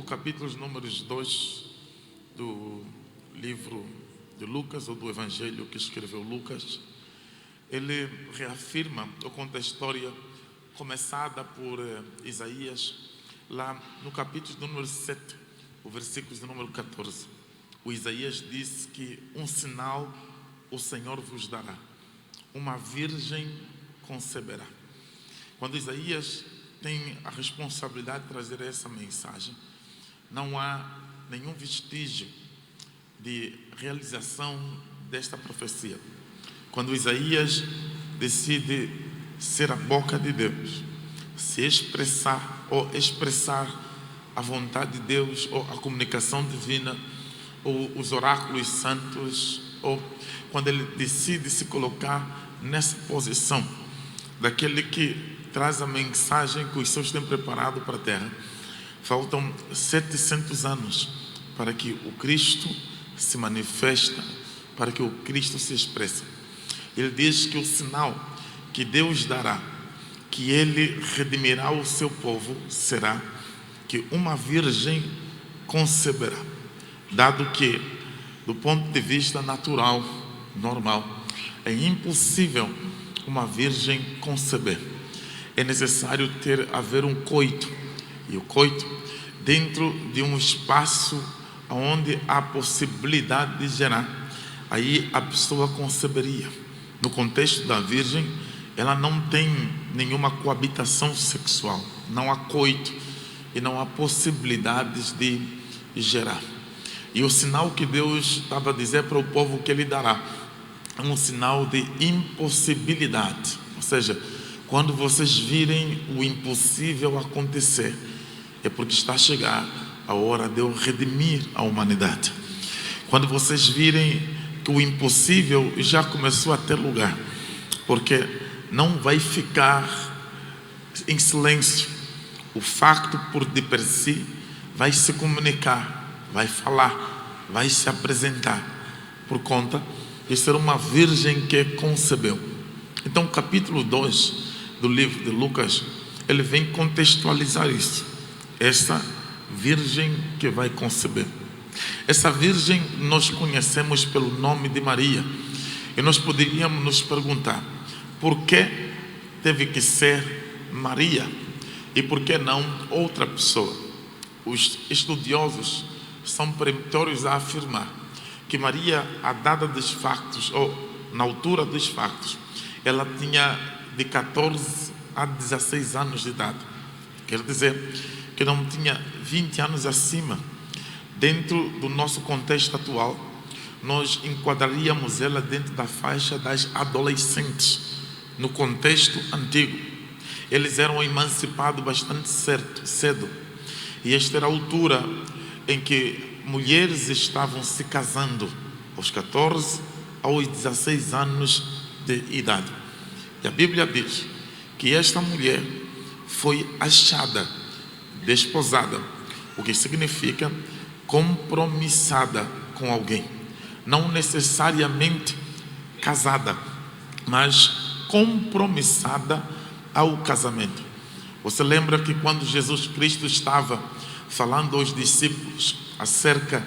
capítulo números 2 do livro de Lucas, ou do Evangelho que escreveu Lucas, ele reafirma ou conta a história começada por Isaías, lá no capítulo número 7, o versículo de número 14. O Isaías disse que um sinal o Senhor vos dará, uma virgem conceberá. Quando Isaías tem a responsabilidade de trazer essa mensagem, não há nenhum vestígio de realização desta profecia. Quando Isaías decide ser a boca de Deus, se expressar ou expressar a vontade de Deus, ou a comunicação divina, ou os oráculos santos, ou quando ele decide se colocar nessa posição daquele que traz a mensagem que os seus têm preparado para a terra, faltam 700 anos para que o Cristo se manifesta, para que o Cristo se expresse. Ele diz que o sinal que Deus dará, que Ele redimirá o seu povo, será que uma virgem conceberá. Dado que, do ponto de vista natural, normal, é impossível uma virgem conceber. É necessário haver um coito, e o coito dentro de um espaço onde há possibilidade de gerar, aí a pessoa conceberia. No contexto da virgem, ela não tem nenhuma coabitação sexual, não há coito e não há possibilidades de gerar. E o sinal que Deus estava a dizer para o povo que Ele dará é um sinal de impossibilidade. Ou seja, quando vocês virem o impossível acontecer, é porque está a chegar a hora de eu redimir a humanidade. Quando vocês virem que o impossível já começou a ter lugar, porque não vai ficar em silêncio. O facto por de per si vai se comunicar, vai falar, vai se apresentar, por conta de ser uma virgem que concebeu. Então, capítulo 2 do livro de Lucas, ele vem contextualizar isso. Essa virgem que vai conceber. Essa virgem nós conhecemos pelo nome de Maria. E nós poderíamos nos perguntar, por que teve que ser Maria? E por que não outra pessoa? Os estudiosos são peremptórios a afirmar que Maria, a data dos factos, ou na altura dos factos, ela tinha de 14 a 16 anos de idade. Quer dizer que não tinha 20 anos acima. Dentro do nosso contexto atual, nós enquadraríamos ela dentro da faixa das adolescentes. No contexto antigo, eles eram emancipados bastante cedo. E esta era a altura em que mulheres estavam se casando, aos 14 aos 16 anos de idade. E a Bíblia diz que esta mulher foi achada, desposada, o que significa compromissada com alguém, não necessariamente casada, mas compromissada ao casamento. Você lembra que quando Jesus Cristo estava falando aos discípulos acerca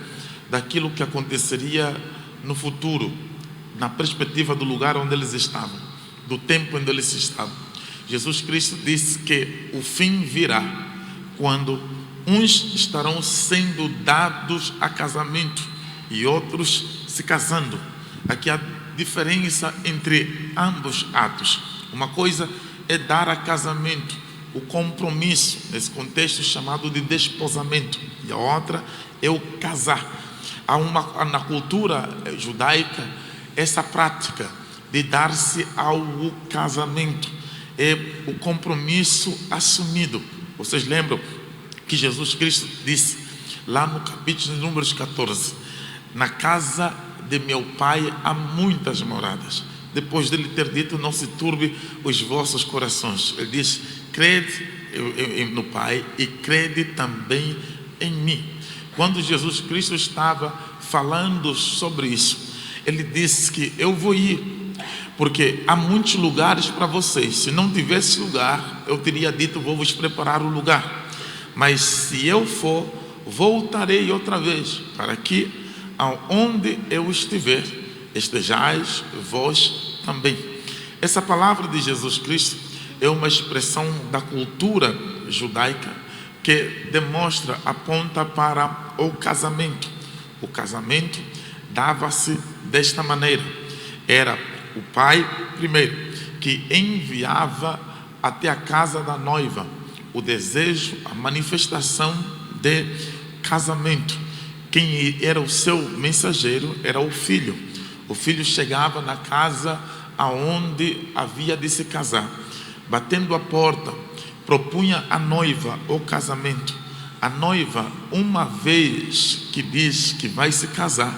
daquilo que aconteceria no futuro, na perspectiva do lugar onde eles estavam, do tempo onde eles estavam, Jesus Cristo disse que o fim virá quando uns estarão sendo dados a casamento e outros se casando. Aqui há diferença entre ambos atos. Uma coisa é dar a casamento, o compromisso, nesse contexto chamado de desposamento, e a outra é o casar. Há na cultura judaica essa prática de dar-se ao casamento, é o compromisso assumido. Vocês lembram que Jesus Cristo disse lá no capítulo de Números 14: na casa de meu Pai há muitas moradas. Depois dele ter dito, não se turbe os vossos corações, ele diz: crede no Pai e crede também em mim. Quando Jesus Cristo estava falando sobre isso, ele disse que eu vou ir, porque há muitos lugares para vocês. Se não tivesse lugar, eu teria dito: vou vos preparar o lugar. Mas se eu for, voltarei outra vez, para que aonde eu estiver, estejais vós também. Essa palavra de Jesus Cristo é uma expressão da cultura judaica que demonstra, aponta para o casamento. O casamento dava-se desta maneira. Era o pai, primeiro, que enviava até a casa da noiva o desejo, a manifestação de casamento. Quem era o seu mensageiro era o filho. O filho chegava na casa aonde havia de se casar, batendo a porta, propunha à noiva o casamento. A noiva, uma vez que diz que vai se casar,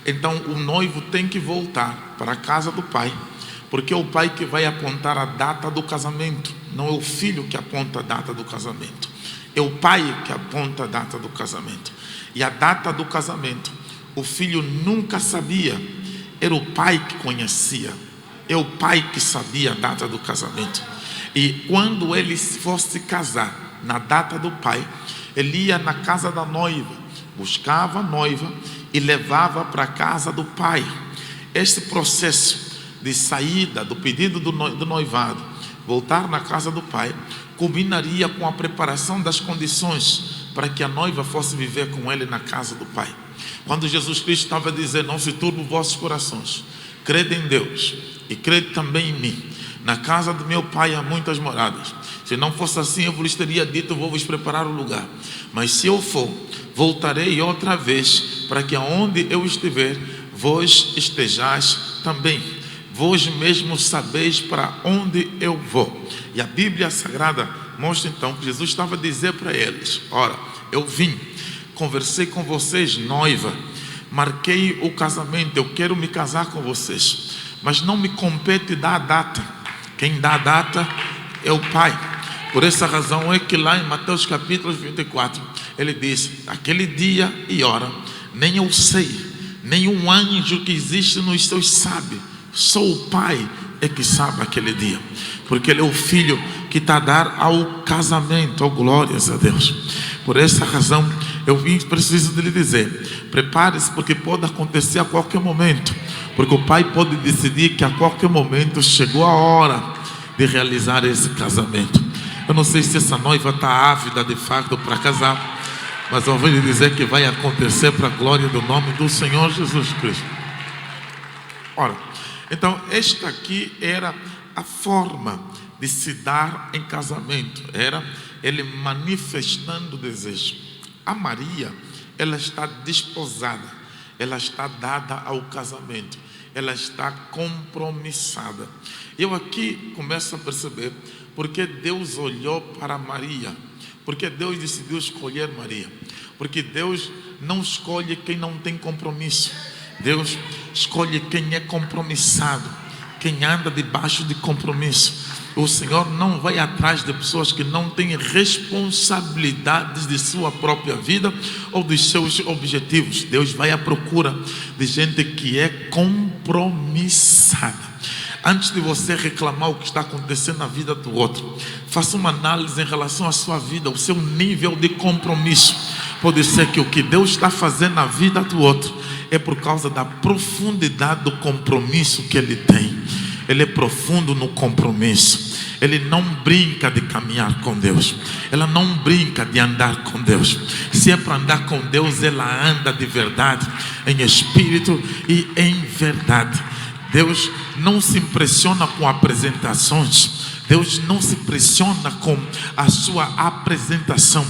então o noivo tem que voltar para a casa do pai, porque é o pai que vai apontar a data do casamento. Não é o filho que aponta a data do casamento, é o pai que aponta a data do casamento. E a data do casamento, o filho nunca sabia, era o pai que conhecia. É o pai que sabia a data do casamento. E quando ele fosse casar, na data do pai, ele ia na casa da noiva, buscava a noiva e levava para a casa do pai. Este processo de saída do pedido do noivado, voltar na casa do pai, culminaria com a preparação das condições para que a noiva fosse viver com ele na casa do pai. Quando Jesus Cristo estava a dizer: não se turbem os vossos corações, crede em Deus e crede também em mim. Na casa do meu pai há muitas moradas. Se não fosse assim, eu vos teria dito: vou vos preparar o lugar. Mas se eu for, voltarei outra vez, para que aonde eu estiver, vós estejais também. Vós mesmos sabeis para onde eu vou. E a Bíblia Sagrada mostra então que Jesus estava a dizer para eles: ora, eu vim, conversei com vocês, noiva, marquei o casamento, eu quero me casar com vocês, mas não me compete dar a data. Quem dá a data é o pai. Por essa razão é que lá em Mateus capítulo 24 ele diz: aquele dia e hora nem eu sei, nem um anjo que existe nos céus sabe, só o pai é que sabe aquele dia, porque ele é o filho que está a dar ao casamento. Oh, glórias a Deus. Por essa razão eu preciso de lhe dizer: prepare-se, porque pode acontecer a qualquer momento, porque o pai pode decidir que a qualquer momento chegou a hora de realizar esse casamento. Eu não sei se essa noiva está ávida de fato para casar, mas eu vou lhe dizer que vai acontecer para a glória do nome do Senhor Jesus Cristo. Ora, então esta aqui era a forma de se dar em casamento, era ele manifestando o desejo. A Maria, ela está desposada, ela está dada ao casamento, ela está compromissada. Eu aqui começo a perceber porque Deus olhou para Maria, porque Deus decidiu escolher Maria, porque Deus não escolhe quem não tem compromisso, Deus escolhe quem é compromissado, quem anda debaixo de compromisso. O Senhor não vai atrás de pessoas que não têm responsabilidades de sua própria vida ou dos seus objetivos. Deus vai à procura de gente que é compromissada. Antes de você reclamar o que está acontecendo na vida do outro, faça uma análise em relação à sua vida, o seu nível de compromisso. Pode ser que o que Deus está fazendo na vida do outro é por causa da profundidade do compromisso que ele tem. Ele é profundo no compromisso. Ele não brinca de caminhar com Deus. Ela não brinca de andar com Deus. Se é para andar com Deus, ela anda de verdade, em espírito e em verdade. Deus não se impressiona com apresentações. Deus não se impressiona com a sua apresentação.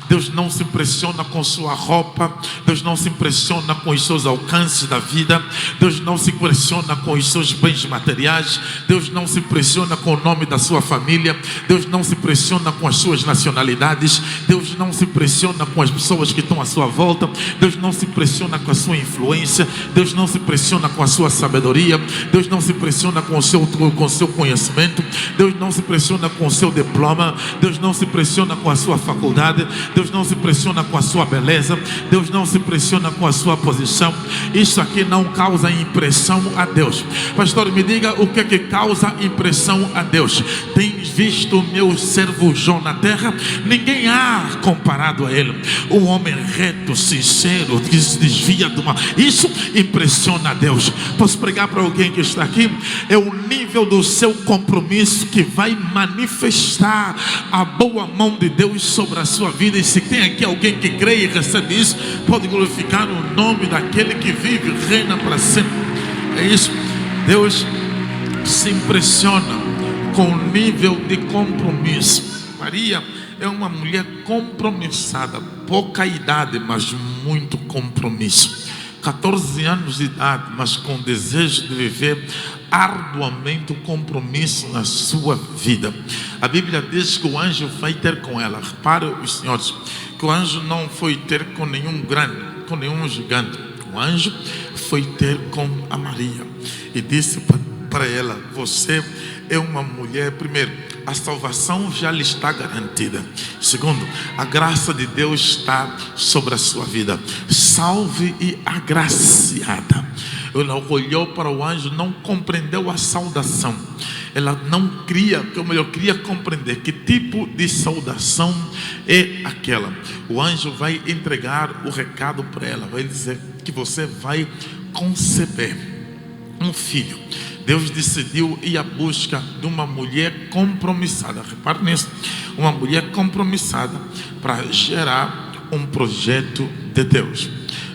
Deus não se impressiona com sua roupa. Deus não se impressiona com os seus alcances da vida. Deus não se impressiona com os seus bens materiais. Deus não se impressiona com o nome da sua família. Deus não se impressiona com as suas nacionalidades. Deus não se impressiona com as pessoas que estão à sua volta. Deus não se impressiona com a sua influência. Deus não se impressiona com a sua sabedoria. Deus não se impressiona com o seu conhecimento. Deus não se impressiona com o seu diploma. Deus não se impressiona com a sua faculdade. Deus não se impressiona com a sua beleza, Deus não se impressiona com a sua posição. Isso aqui não causa impressão a Deus. Pastor, me diga o que é que causa impressão a Deus. Tens visto meu servo Jó na terra? Ninguém há comparado a ele. Um homem reto, sincero, que se desvia do mal. Isso impressiona a Deus. Posso pregar para alguém que está aqui? É o nível do seu compromisso que vai manifestar a boa mão de Deus sobre a sua vida. E se tem aqui alguém que crê e recebe isso, pode glorificar o nome daquele que vive e reina para sempre. É isso. Deus se impressiona com o nível de compromisso. Maria é uma mulher compromissada, pouca idade, mas muito compromisso. 14 anos de idade, mas com desejo de viver arduamente o compromisso na sua vida. A Bíblia diz que o anjo vai ter com ela. Reparem, os senhores, que o anjo não foi ter com nenhum grande, com nenhum gigante. O anjo foi ter com a Maria e disse para ela: você é uma mulher. Primeiro, a salvação já lhe está garantida. Segundo, a graça de Deus está sobre a sua vida. Salve e agraciada. Ela olhou para o anjo, não compreendeu a saudação. Ela não queria, ou melhor, queria compreender que tipo de saudação é aquela. O anjo vai entregar o recado para ela, vai dizer que você vai conceber um filho. Deus decidiu ir à busca de uma mulher compromissada. Repare nisso. Uma mulher compromissada para gerar um projeto de Deus.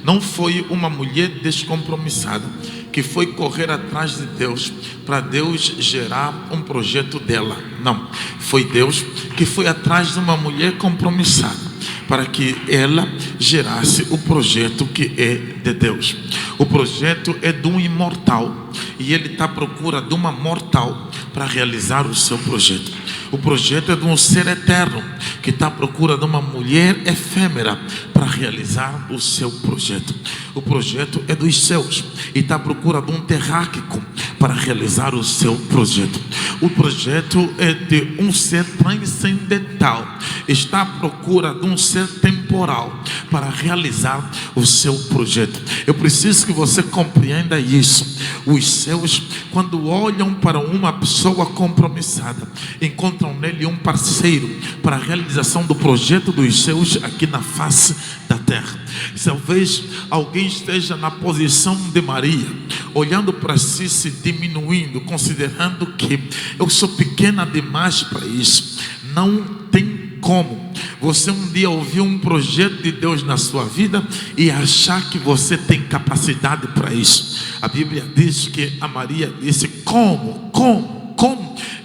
Não foi uma mulher descompromissada que foi correr atrás de Deus para Deus gerar um projeto dela. Não. Foi Deus que foi atrás de uma mulher compromissada para que ela gerasse o projeto que é de Deus. O projeto é de um imortal e ele está à procura de uma mortal para realizar o seu projeto. O projeto é de um ser eterno que está à procura de uma mulher efêmera para realizar o seu projeto. O projeto é dos céus e está à procura de um terráquico para realizar o seu projeto. O projeto é de um ser transcendental, está à procura de um ser temporal para realizar o seu projeto. Eu preciso que você compreenda isso. Os céus, quando olham para uma pessoa compromissada, encontram nele um parceiro para a realização do projeto dos céus aqui na face da terra. Talvez alguém esteja na posição de Maria, olhando para si, se diminuindo, considerando que eu sou pequena demais para isso. Não tem como você um dia ouvir um projeto de Deus na sua vida e achar que você tem capacidade para isso. A Bíblia diz que a Maria disse: como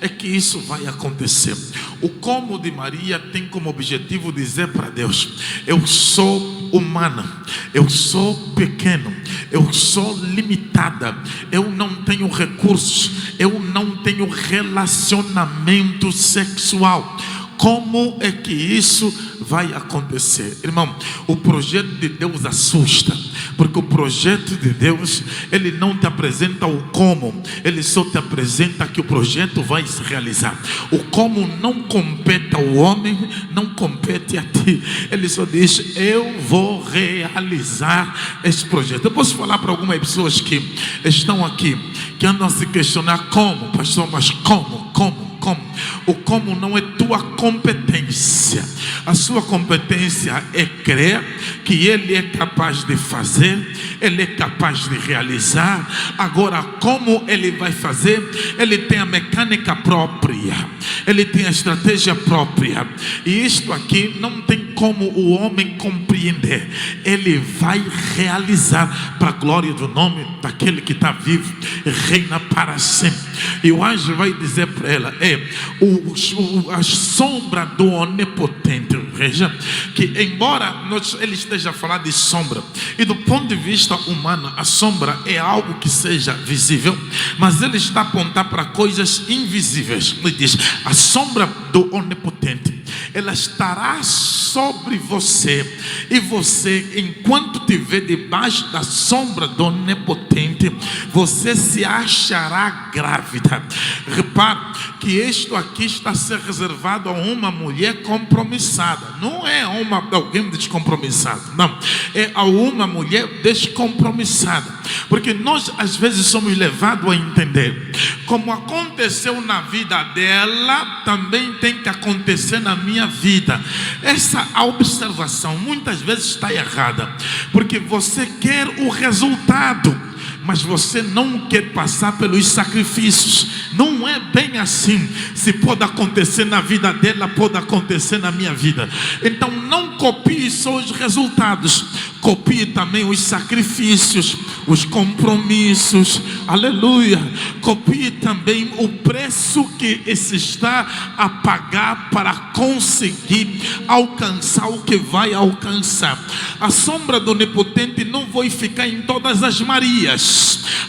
é que isso vai acontecer? O como de Maria tem como objetivo dizer para Deus: eu sou humana, eu sou pequeno, eu sou limitada, eu não tenho recursos, eu não tenho relacionamento sexual. Como é que isso vai acontecer? Irmão, o projeto de Deus assusta, porque o projeto de Deus, ele não te apresenta o como, ele só te apresenta que o projeto vai se realizar. O como não compete ao homem, não compete a ti. Ele só diz: eu vou realizar esse projeto. Eu posso falar para algumas pessoas que estão aqui, que andam a se questionar: como, pastor, mas como? O como não é tua competência. A sua competência é crer que Ele é capaz de fazer, Ele é capaz de realizar. Agora, como Ele vai fazer? Ele tem a mecânica própria, Ele tem a estratégia própria. E isto aqui não tem como o homem compreender. Ele vai realizar para a glória do nome daquele que está vivo e reina para sempre. E o anjo vai dizer para ela: a sombra do onipotente. Veja que embora ele esteja a falar de sombra, e do ponto de vista humano a sombra é algo que seja visível, mas ele está a apontar para coisas invisíveis. Ele diz: a sombra do onipotente. ela estará sobre você, e você, enquanto estiver debaixo da sombra do Onipotente, você se achará grávida. Repare que isto aqui está a ser reservado a uma mulher compromissada, não é alguém descompromissado, não, é a uma mulher descompromissada, porque nós às vezes somos levados a entender, como aconteceu na vida dela, também tem que acontecer na minha vida. Essa observação muitas vezes está errada, porque você quer o resultado, mas você não quer passar pelos sacrifícios. Não é bem assim. Se pode acontecer na vida dela, pode acontecer na minha vida. Então não copie só os resultados, copie também os sacrifícios, os compromissos. Aleluia. Copie também o preço que se está a pagar para conseguir alcançar o que vai alcançar. A sombra do Onipotente não vai ficar em todas as Marias.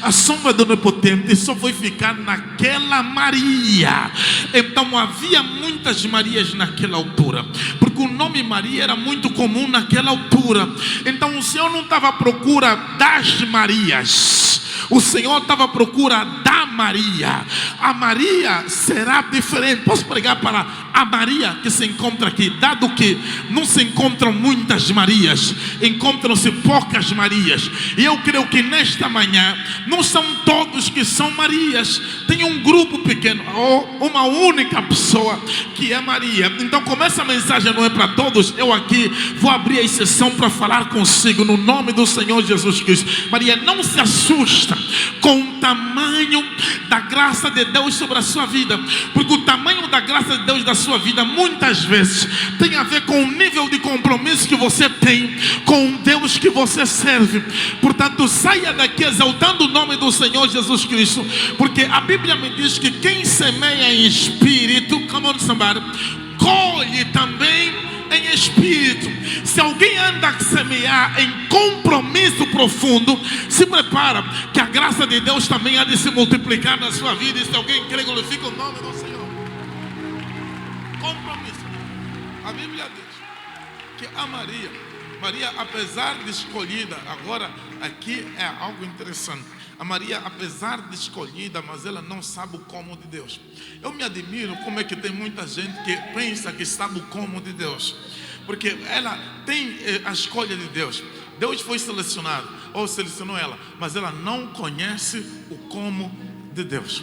A sombra do Onipotente só vai ficar naquela Maria. Então havia muitas Marias naquela altura, porque o nome Maria era muito comum naquela altura. Então o Senhor não estava à procura das Marias, o Senhor estava à procura da Maria. A Maria será diferente. Posso pregar para a Maria que se encontra aqui, dado que não se encontram muitas Marias, encontram-se poucas Marias, e eu creio que nesta manhã não são todos que são Marias, tem um grupo pequeno, ou uma única pessoa que é Maria. Então, como essa mensagem não é para todos, eu aqui vou abrir a exceção para falar consigo no nome do Senhor Jesus Cristo. Maria, não se assusta com o tamanho da graça de Deus sobre a sua vida, porque o tamanho da graça de Deus da sua vida muitas vezes tem a ver com o nível de compromisso que você tem com o Deus que você serve. Portanto, saia daqui exaltando o nome do Senhor Jesus Cristo, porque a Bíblia me diz que quem semeia em espírito, colhe também em espírito. Se alguém anda a semear em compromisso profundo, se prepara que a graça de Deus também há de se multiplicar na sua vida. E se alguém crê, glorifica o nome do Senhor. Compromisso. A Bíblia diz que a Maria, apesar de escolhida, agora aqui é algo interessante. A Maria, apesar de escolhida, mas ela não sabe o como de Deus. Eu me admiro como é que tem muita gente que pensa que sabe o como de Deus, porque ela tem a escolha de Deus. Deus foi selecionado, ou selecionou ela, mas ela não conhece o como de Deus.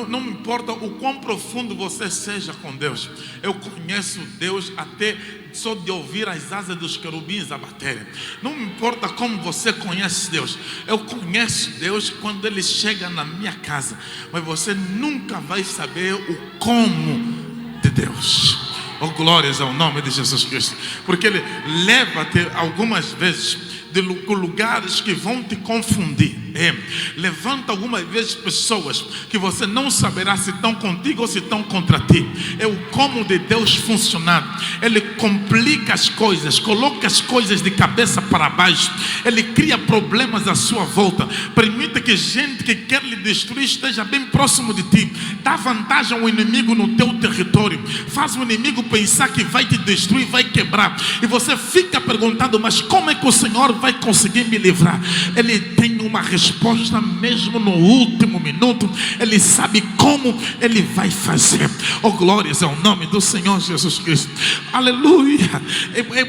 Não me importa o quão profundo você seja com Deus, eu conheço Deus até só de ouvir as asas dos querubins a baterem. Não me importa como você conhece Deus, eu conheço Deus quando Ele chega na minha casa, mas você nunca vai saber o como de Deus. Oh, glórias ao nome de Jesus Cristo, porque Ele leva-te algumas vezes de lugares que vão te confundir. Levanta algumas vezes pessoas que você não saberá se estão contigo ou se estão contra ti. É o como de Deus funcionar. Ele complica as coisas, coloca as coisas de cabeça para baixo. Ele cria problemas à sua volta. Permite que gente que quer lhe destruir esteja bem próximo de ti. Dá vantagem ao inimigo no teu território. Faz o inimigo pensar que vai te destruir, vai quebrar. E você fica perguntando, mas como é que o Senhor vai conseguir me livrar? Ele tem uma resposta mesmo no último minuto. Ele sabe como Ele vai fazer. Oh, glórias ao nome do Senhor Jesus Cristo. Aleluia.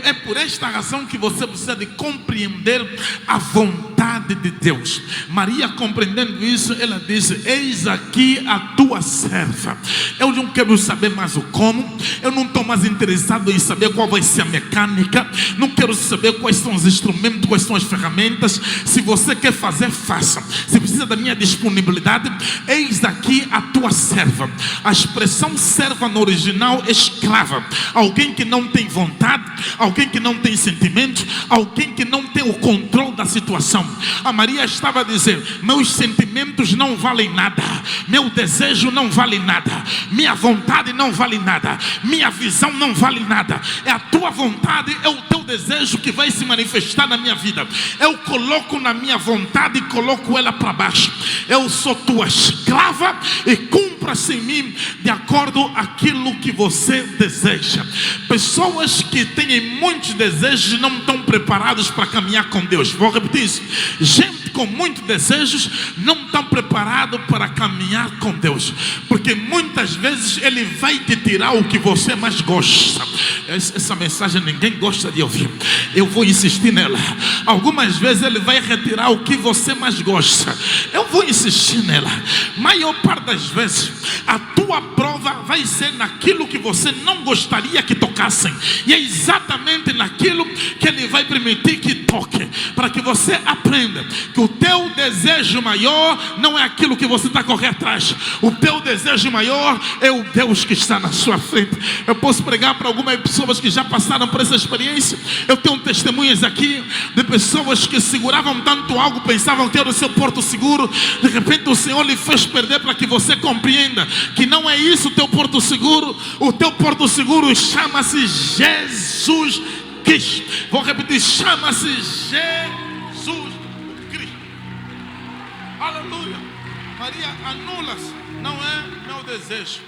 É por esta razão que você precisa de compreender a vontade de Deus. Maria, compreendendo isso, ela disse: eis aqui a tua serva. Eu não quero saber mais o como, eu não estou mais interessado em saber qual vai ser a mecânica, não quero saber quais são os instrumentos, quais são as ferramentas. Se você quer fazer, faça. Se precisa da minha disponibilidade, eis aqui a tua serva. A expressão serva no original é escrava, alguém que não tem vontade, alguém que não tem sentimento, alguém que não tem o controle da situação. A Maria estava a dizer: meus sentimentos não valem nada, meu desejo não vale nada, minha vontade não vale nada, minha visão não vale nada. É a tua vontade, é o teu desejo que vai se manifestar na minha vida. Eu coloco na minha vontade e coloco ela para baixo. Eu sou tua escrava e cumpra-se em mim de acordo com aquilo que você deseja. Pessoas que têm muitos desejos não estão preparados para caminhar com Deus. Vou repetir isso. Gente com muitos desejos não estão preparados para caminhar com Deus, porque muitas vezes Ele vai te tirar o que você mais gosta. Essa mensagem ninguém gosta de ouvir, eu vou insistir nela. Algumas vezes Ele vai retirar o que você mais gosta, eu vou insistir nela. Maior parte das vezes a tua prova vai ser naquilo que você não gostaria que tocassem, e é exatamente naquilo que Ele vai permitir que toque, para que você aprenda que o teu desejo maior não é aquilo que você está correndo atrás. O teu desejo maior é o Deus que está na sua frente. Eu posso pregar para algumas pessoas que já passaram por essa experiência. Eu tenho testemunhas aqui de pessoas que seguravam tanto algo, pensavam ter o seu porto seguro. De repente o Senhor lhe fez perder, para que você compreenda que não é isso o teu porto seguro. O teu porto seguro chama-se Jesus Cristo. Vou repetir: chama-se Jesus. Aleluia. Maria, anula-se. Não é meu desejo,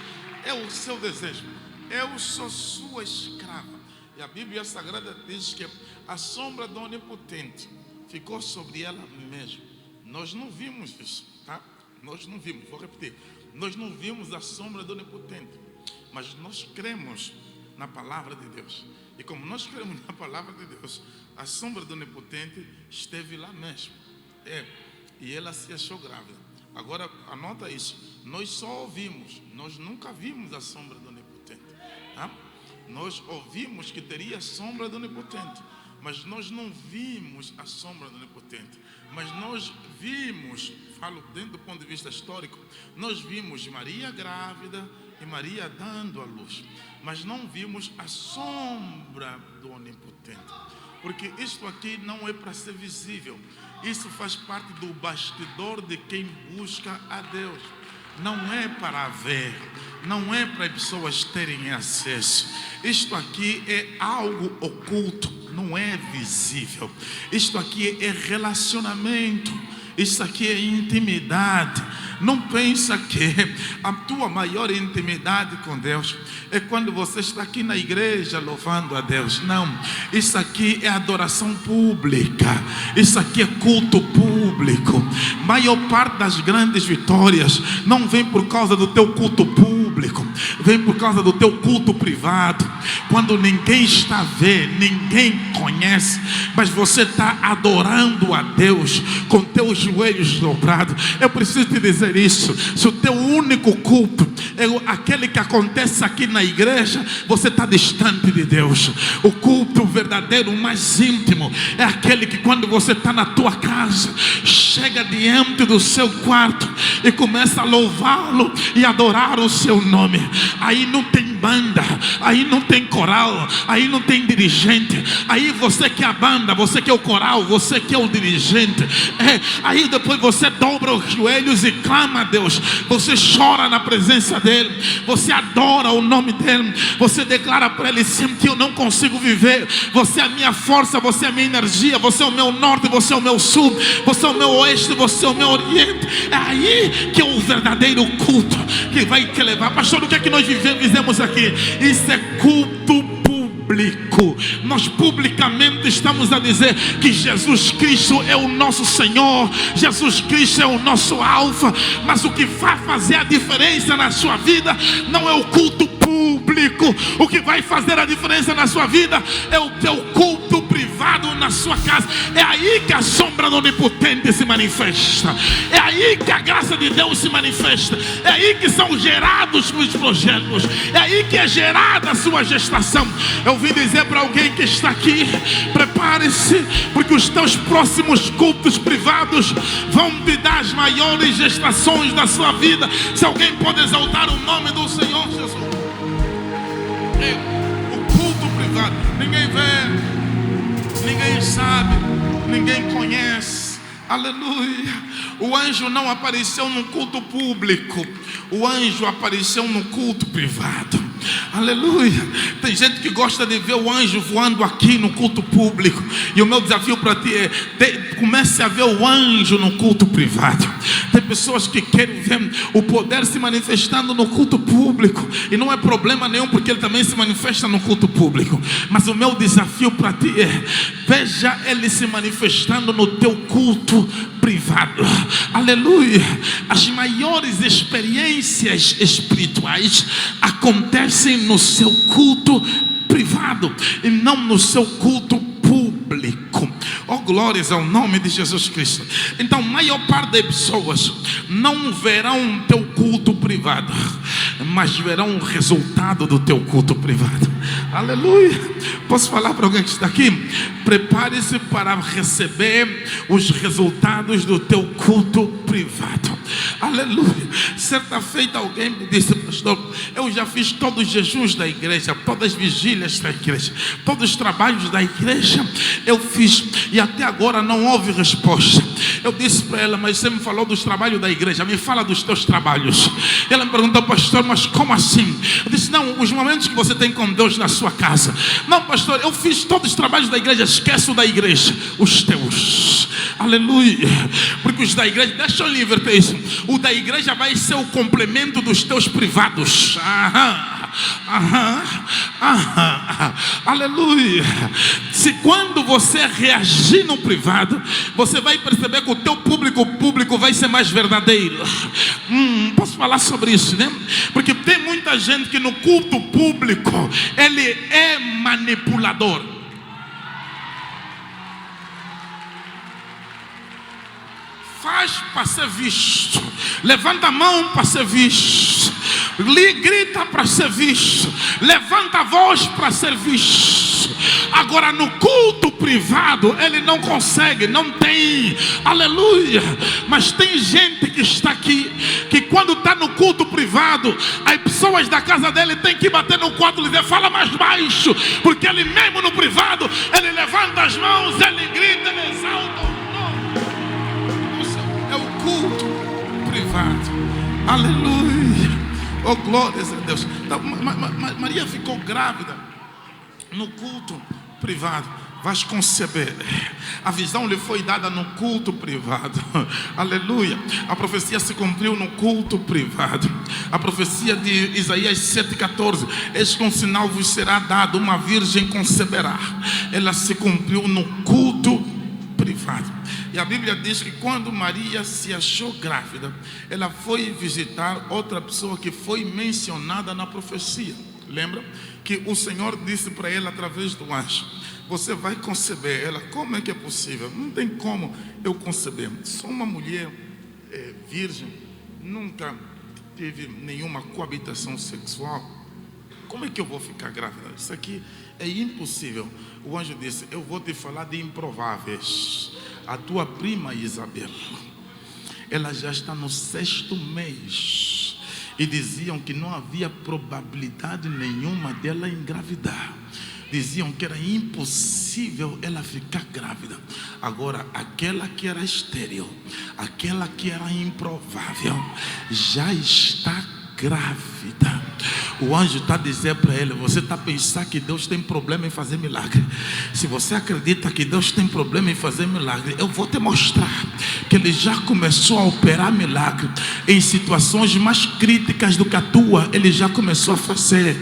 é o seu desejo. Eu sou sua escrava. E a Bíblia Sagrada diz que a sombra do Onipotente ficou sobre ela mesma. Nós não vimos isso, tá? Nós não vimos, vou repetir. Nós não vimos a sombra do Onipotente, mas nós cremos na palavra de Deus. E como nós cremos na palavra de Deus, a sombra do Onipotente esteve lá mesmo. E ela se achou grávida. Agora anota isso: nós só ouvimos, nós nunca vimos a sombra do Onipotente, tá? Nós ouvimos que teria a sombra do Onipotente, mas nós não vimos a sombra do Onipotente. Mas nós vimos, falo dentro do ponto de vista histórico, nós vimos Maria grávida e Maria dando a luz, mas não vimos a sombra do Onipotente, porque isto aqui não é para ser visível. Isso faz parte do bastidor de quem busca a Deus. Não é para ver, não é para as pessoas terem acesso. Isto aqui é algo oculto, não é visível. Isto aqui é relacionamento. Isso aqui é intimidade. Não pensa que a tua maior intimidade com Deus é quando você está aqui na igreja louvando a Deus. Não, isso aqui é adoração pública. Isso aqui é culto público. Maior parte das grandes vitórias não vem por causa do teu culto público, vem por causa do teu culto privado. Quando ninguém está a ver, ninguém conhece, mas você está adorando a Deus com teus joelhos dobrados. Eu preciso te dizer isso: se o teu único culto é aquele que acontece aqui na igreja, você está distante de Deus. O culto verdadeiro, mais íntimo, é aquele que quando você está na tua casa, chega diante do seu quarto e começa a louvá-lo e adorar o seu nome. Aí não tem banda, aí não tem coral, aí não tem dirigente. Aí você que é a banda, você que é o coral, você que é o dirigente. Aí depois você dobra os joelhos e clama a Deus. Você chora na presença dele, você adora o nome dele, você declara para ele sempre que eu não consigo viver. Você é a minha força, você é a minha energia, você é o meu norte, você é o meu sul, você é o meu oeste, você é o meu oriente. É aí que é o verdadeiro culto que vai te levar. Pastor, o que é que nós fizemos aqui? Isso é culto público. Nós publicamente estamos a dizer que Jesus Cristo é o nosso Senhor, Jesus Cristo é o nosso alfa. Mas o que vai fazer a diferença na sua vida não é o culto público. O que vai fazer a diferença na sua vida é o teu culto privado na sua casa. É aí que a sombra do Onipotente se manifesta, é aí que a graça de Deus se manifesta, é aí que são gerados os projetos, é aí que é gerada a sua gestação. Eu vim dizer para alguém que está aqui: prepare-se, porque os teus próximos cultos privados vão te dar as maiores gestações da sua vida. Se alguém pode exaltar o nome do Senhor Jesus. O culto privado, ninguém vê, ninguém sabe, ninguém conhece, Aleluia. O anjo não apareceu no culto público, o anjo apareceu no culto privado. Aleluia. Tem gente que gosta de ver o anjo voando aqui no culto público, e o meu desafio para ti é: comece a ver o anjo no culto privado. Tem pessoas que querem ver o poder se manifestando no culto público, e não é problema nenhum, porque ele também se manifesta no culto público. Mas o meu desafio para ti é: veja ele se manifestando no teu culto privado. Aleluia. As maiores experiências espirituais acontecem no seu culto privado e não no seu culto público. Oh, glórias ao nome de Jesus Cristo. Então, a maior parte das pessoas não verão teu culto privado, mas verão o resultado do teu culto privado. Aleluia. Posso falar para alguém que está aqui? Prepare-se para receber os resultados do teu culto privado. Aleluia. Certa feita alguém me disse: pastor, eu já fiz todos os jejuns da igreja, todas as vigílias da igreja, todos os trabalhos da igreja eu fiz, e até agora não houve resposta. Eu disse para ela: mas você me falou dos trabalhos da igreja, me fala dos teus trabalhos. Ela me perguntou: pastor, mas como assim? Eu disse: não, os momentos que você tem com Deus na sua casa. Não, pastor, eu fiz todos os trabalhos da igreja. Esquece o da igreja, os teus. Aleluia. Porque os da igreja, deixa eu lhe inverter isso, o da igreja vai ser o complemento dos teus privados. Aleluia. Se quando você reagir no privado, você vai perceber que o teu público vai ser mais verdadeiro. Posso falar sobre isso, né? Porque tem muita gente que no culto público ele é manipulador. Faz para ser visto, levanta a mão para ser visto, grita para ser visto, levanta a voz para ser visto. Agora no culto privado ele não consegue, não tem. Aleluia. Mas tem gente que está aqui, que quando está no culto privado, as pessoas da casa dele têm que bater no quarto e dizer: fala mais baixo, porque ele mesmo no privado, ele levanta as mãos, ele grita, ele exalta. Culto privado. Aleluia. Oh, glórias a Deus. Então, Maria ficou grávida no culto privado. Vais conceber. A visão lhe foi dada no culto privado. Aleluia. A profecia se cumpriu no culto privado. A profecia de Isaías 7,14: eis que um sinal vos será dado, uma virgem conceberá. Ela se cumpriu no culto privado. E a Bíblia diz que quando Maria se achou grávida, ela foi visitar outra pessoa que foi mencionada na profecia. Lembra? Que o Senhor disse para ela através do anjo: você vai conceber. Ela: como é que é possível? Não tem como eu conceber. Sou uma mulher virgem, nunca tive nenhuma coabitação sexual. Como é que eu vou ficar grávida? Isso aqui é impossível. O anjo disse: eu vou te falar de improváveis. A tua prima Isabel, ela já está no 6º mês, e diziam que não havia probabilidade nenhuma dela engravidar. Diziam que era impossível ela ficar grávida. Agora, aquela que era estéril, aquela que era improvável, já está grávida. O anjo está dizendo para ele: você está pensando que Deus tem problema em fazer milagre? Se você acredita que Deus tem problema em fazer milagre, eu vou te mostrar que Ele já começou a operar milagre em situações mais críticas do que a tua. Ele já começou a fazer.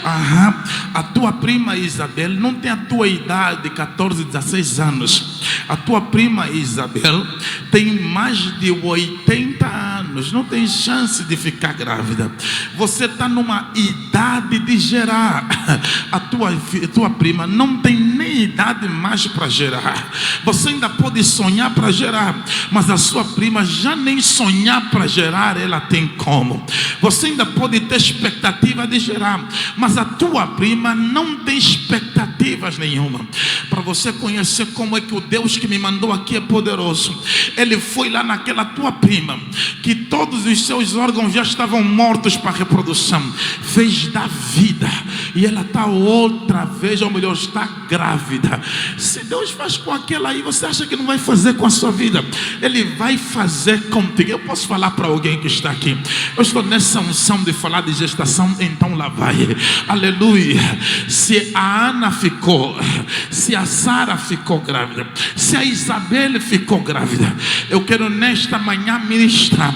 A tua prima Isabel não tem a tua idade, 14, 16 anos. A tua prima Isabel tem mais de 80 anos, não tem chance de ficar grávida. Você está numa idade de gerar. A tua prima não tem nem idade mais para gerar. Você ainda pode sonhar para gerar, mas a sua prima já nem sonhar para gerar ela tem como. Você ainda pode ter expectativa de gerar, mas a tua prima não tem expectativas nenhuma. Para você conhecer como é que o Deus que me mandou aqui é poderoso, Ele foi lá naquela tua prima que todos os seus órgãos já estavam mortos para reprodução, fez da vida, e ela está outra vez, ou melhor, está grávida. grávida. Se Deus faz com aquela aí, você acha que não vai fazer com a sua vida? Ele vai fazer contigo. Eu posso falar para alguém que está aqui. Eu estou nessa unção de falar de gestação, então lá vai. Aleluia. Se a Ana ficou, se a Sara ficou grávida, se a Isabel ficou grávida, eu quero nesta manhã ministrar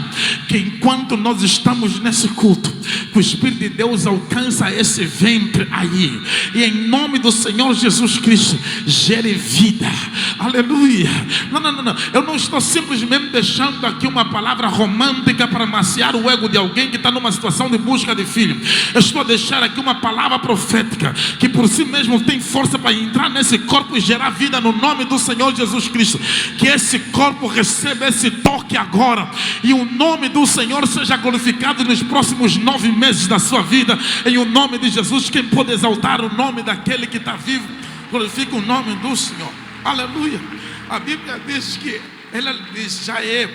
que enquanto nós estamos nesse culto, que o Espírito de Deus alcança esse ventre aí, e em nome do Senhor Jesus Cristo gere vida. Aleluia. Não, eu não estou simplesmente deixando aqui uma palavra romântica para maciar o ego de alguém que está numa situação de busca de filho. Eu estou a deixar aqui uma palavra profética que por si mesmo tem força para entrar nesse corpo e gerar vida no nome do Senhor Jesus Cristo. Que esse corpo receba esse toque agora, e o nome do Senhor seja glorificado nos próximos 9 meses da sua vida, em o nome de Jesus. Quem pode exaltar o nome daquele que está vivo, glorifica o nome do Senhor. Aleluia. A Bíblia diz que ela diz, já é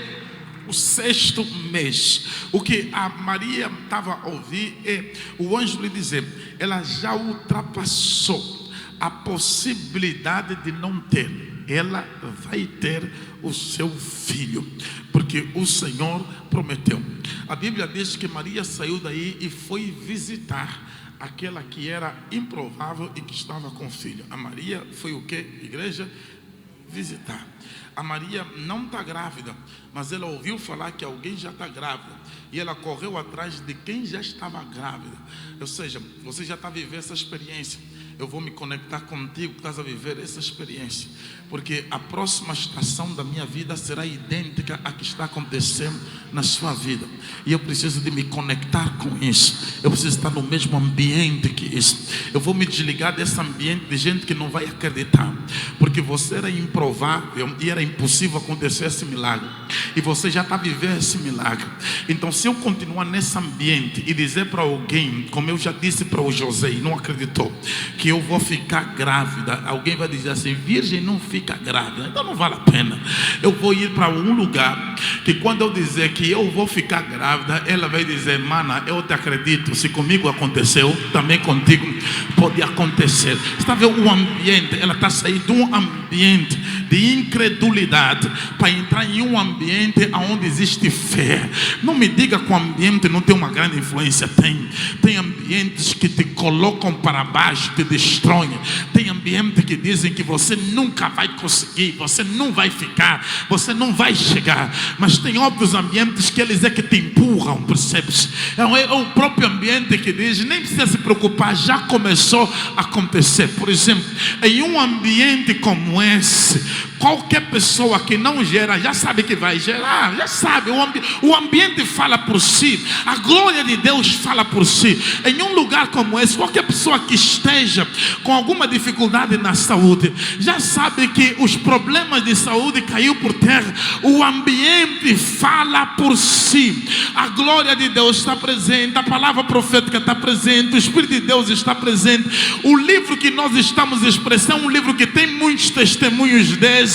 o 6º mês. O que a Maria estava a ouvir é o anjo lhe dizer, ela já ultrapassou a possibilidade de não ter. Ela vai ter o seu filho, porque o Senhor prometeu. A Bíblia diz que Maria saiu daí e foi visitar aquela que era improvável e que estava com filho. A Maria foi o que, igreja? Visitar. A Maria não está grávida, mas ela ouviu falar que alguém já está grávida, e ela correu atrás de quem já estava grávida. Ou seja, você já está a viver essa experiência. Eu vou me conectar contigo que estás a viver essa experiência, porque a próxima estação da minha vida será idêntica à que está acontecendo na sua vida, e eu preciso de me conectar com isso. Eu preciso estar no mesmo ambiente que isso. Eu vou me desligar desse ambiente de gente que não vai acreditar, porque você era improvável e era impossível acontecer esse milagre, e você já está a viver esse milagre. Então, se eu continuar nesse ambiente e dizer para alguém, como eu já disse para o José e não acreditou, que eu vou ficar grávida, alguém vai dizer assim, virgem não fica grávida, então não vale a pena. Eu vou ir para um lugar que quando eu dizer que eu vou ficar grávida, ela vai dizer, mana, eu te acredito, se comigo aconteceu, também contigo pode acontecer. Você está vendo o ambiente? Ela está saindo de um ambiente de incredulidade para entrar em um ambiente onde existe fé. Não me diga que o ambiente não tem uma grande influência. Tem ambientes que te colocam para baixo, te destroem. Tem ambientes que dizem que você nunca vai conseguir, você não vai ficar, você não vai chegar. Mas tem outros ambientes que eles é que te empurram, percebes? É o próprio ambiente que diz, nem precisa se preocupar, já começou a acontecer. Por exemplo, em um ambiente como esse, qualquer pessoa que não gera, já sabe que vai gerar, já sabe, o ambiente fala por si, a glória de Deus fala por si. Em um lugar como esse, qualquer pessoa que esteja com alguma dificuldade na saúde, já sabe que os problemas de saúde caiu por terra, o ambiente fala por si. A glória de Deus está presente, a palavra profética está presente, o Espírito de Deus está presente. O livro que nós estamos expressando é um livro que tem muitos testemunhos desse,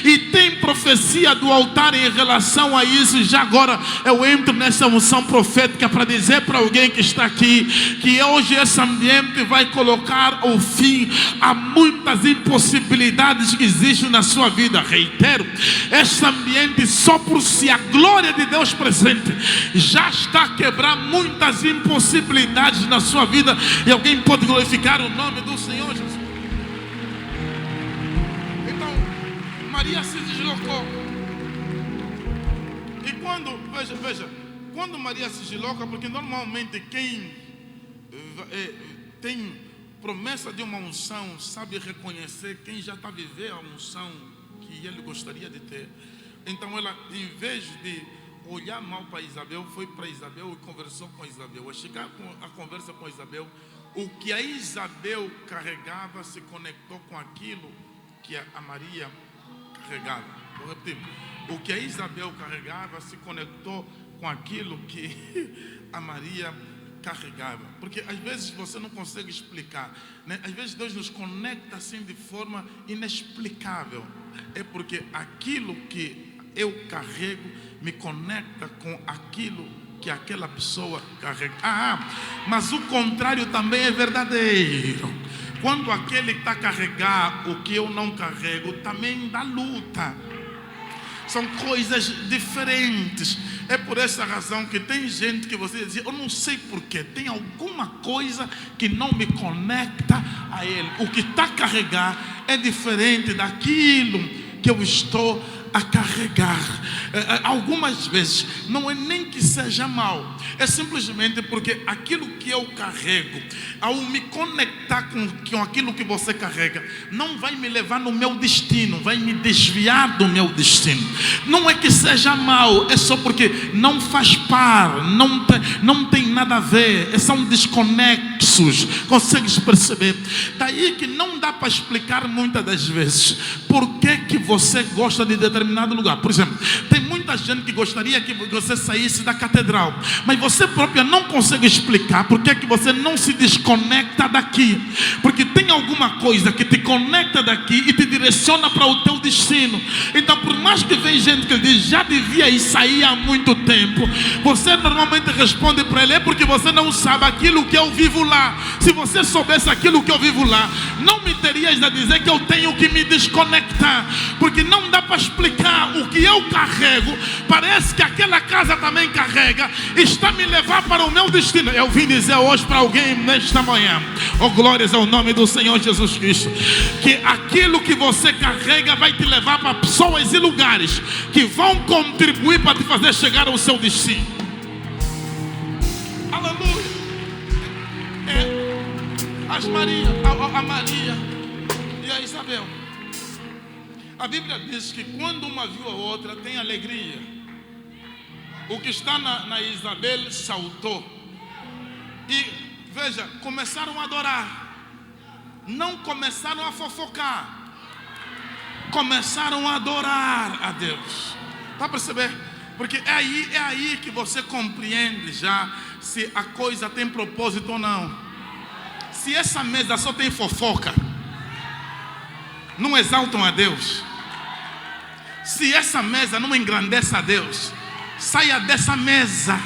e tem profecia do altar em relação a isso. Já agora eu entro nessa unção profética para dizer para alguém que está aqui, que hoje esse ambiente vai colocar o fim a muitas impossibilidades que existem na sua vida. Reitero, esse ambiente só por si, a glória de Deus presente, já está a quebrar muitas impossibilidades na sua vida. E alguém pode glorificar o nome do Senhor Jesus. Então, Maria se deslocou. E quando, veja, quando Maria se desloca, porque normalmente quem tem promessa de uma unção sabe reconhecer quem já está a viver a unção que ele gostaria de ter. Então ela, em vez de olhar mal para Isabel, foi para Isabel e conversou com Isabel. Ao chegar a conversa com Isabel, o que a Isabel carregava se conectou com aquilo que a Maria carregava. Vou repetir. O que a Isabel carregava se conectou com aquilo que a Maria carregava. Porque às vezes você não consegue explicar, né? Às vezes Deus nos conecta assim de forma inexplicável. É porque aquilo que eu carrego me conecta com aquilo que aquela pessoa carrega. Mas o contrário também é verdadeiro. quando aquele está a carregar o que eu não carrego, também dá luta. São coisas diferentes. É por essa razão que tem gente que você diz, eu não sei porquê, tem alguma coisa que não me conecta a ele. O que está a carregar é diferente daquilo que eu estou a carregar. Algumas vezes não é nem que seja mal, é simplesmente porque aquilo que eu carrego, ao me conectar com aquilo que você carrega, não vai me levar no meu destino, vai me desviar do meu destino. Não é que seja mal, é só porque não faz par, não tem nada a ver, são desconexos. Consegues perceber? Daí que não dá para explicar muitas das vezes por que você gosta de determinado lugar. Por exemplo, tem muita gente que gostaria que você saísse da catedral, mas você própria não consegue explicar por que você não se desconecta daqui, porque tem alguma coisa que te conecta daqui e te direciona para o teu destino. Então, por mais que vem gente que diz, já devia ir sair há muito tempo, você normalmente responde para ele, é porque você não sabe aquilo que eu vivo lá. Se você soubesse aquilo que eu vivo lá, não me terias a dizer que eu tenho que me desconectar, porque não dá para explicar o que eu carrego. Parece que aquela casa também carrega, está a me levar para o meu destino. Eu vim dizer hoje para alguém nesta manhã, oh glórias ao nome do Senhor Jesus Cristo, que aquilo que você carrega vai te levar para pessoas e lugares que vão contribuir para te fazer chegar ao seu destino. Aleluia. A Maria e a Isabel, a Bíblia diz que quando uma viu a outra, tem alegria. O que está na Isabel saltou. E veja, começaram a adorar. Não começaram a fofocar. Começaram a adorar a Deus. Está a perceber? Porque é aí que você compreende já se a coisa tem propósito ou não. Se essa mesa só tem fofoca, não exaltam a Deus. Se essa mesa não engrandece a Deus, saia dessa mesa.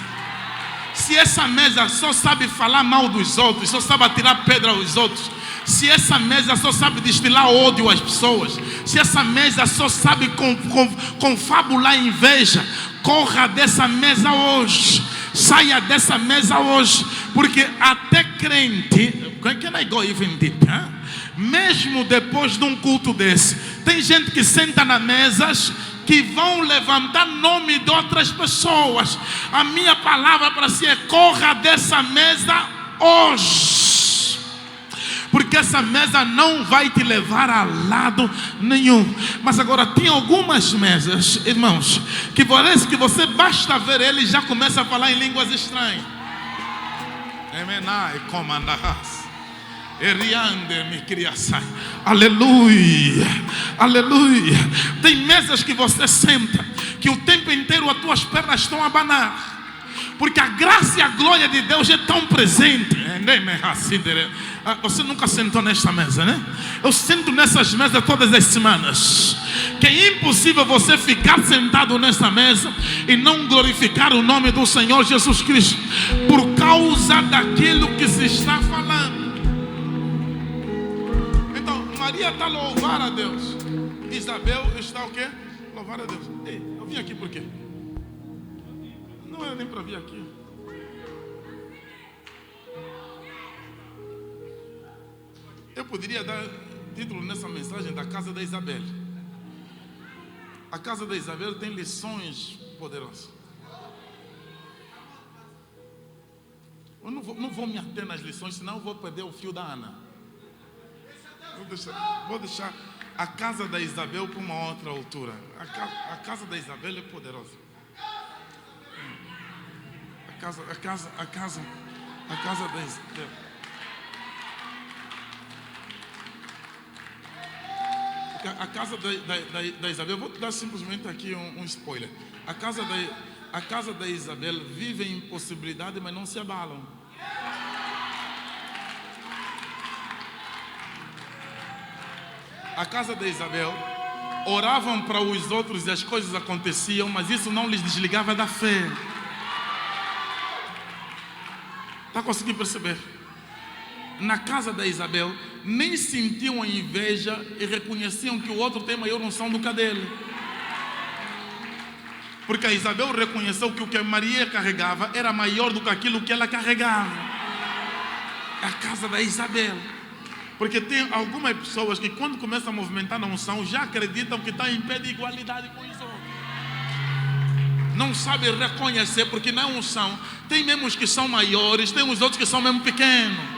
Se essa mesa só sabe falar mal dos outros, só sabe atirar pedra aos outros, se essa mesa só sabe destilar ódio às pessoas, se essa mesa só sabe confabular inveja, corra dessa mesa hoje. Saia dessa mesa hoje, porque até crente, can I go even deep? Mesmo depois de um culto desse, tem gente que senta nas mesas que vão levantar nome de outras pessoas. A minha palavra para si é: corra dessa mesa hoje, porque essa mesa não vai te levar a lado nenhum. Mas agora tem algumas mesas, irmãos, que parece que você basta ver ele e já começa a falar em línguas estranhas. Aleluia, aleluia. Tem mesas que você senta, que o tempo inteiro as tuas pernas estão a abanar, porque a graça e a glória de Deus é tão presente. Você nunca sentou nesta mesa, né? Eu sento nessas mesas todas as semanas, que é impossível você ficar sentado nessa mesa e não glorificar o nome do Senhor Jesus Cristo, por causa daquilo que se está falando. Então, Maria está a louvar a Deus, Isabel está o quê? Louvar a Deus. Ei, eu vim aqui por quê? Não era nem para vir aqui. Eu poderia dar título nessa mensagem da casa da Isabel. A casa da Isabel tem lições poderosas. Eu não vou me ater nas lições, senão eu vou perder o fio da Ana. Vou deixar a casa da Isabel para uma outra altura. A casa da Isabel é poderosa. A casa da Isabel. A casa da Isabel, vou dar simplesmente aqui um spoiler. A casa da Isabel vive em impossibilidade, mas não se abalam. A casa da Isabel, oravam para os outros e as coisas aconteciam, mas isso não lhes desligava da fé. Está conseguindo perceber? Na casa da Isabel, nem sentiam a inveja e reconheciam que o outro tem maior unção do que a dele. Porque a Isabel reconheceu que o que a Maria carregava era maior do que aquilo que ela carregava. É a casa da Isabel. Porque tem algumas pessoas que quando começam a movimentar na unção já acreditam que estão em pé de igualdade com os outros. Não sabem reconhecer, porque na unção tem mesmo os que são maiores, tem os outros que são mesmo pequenos.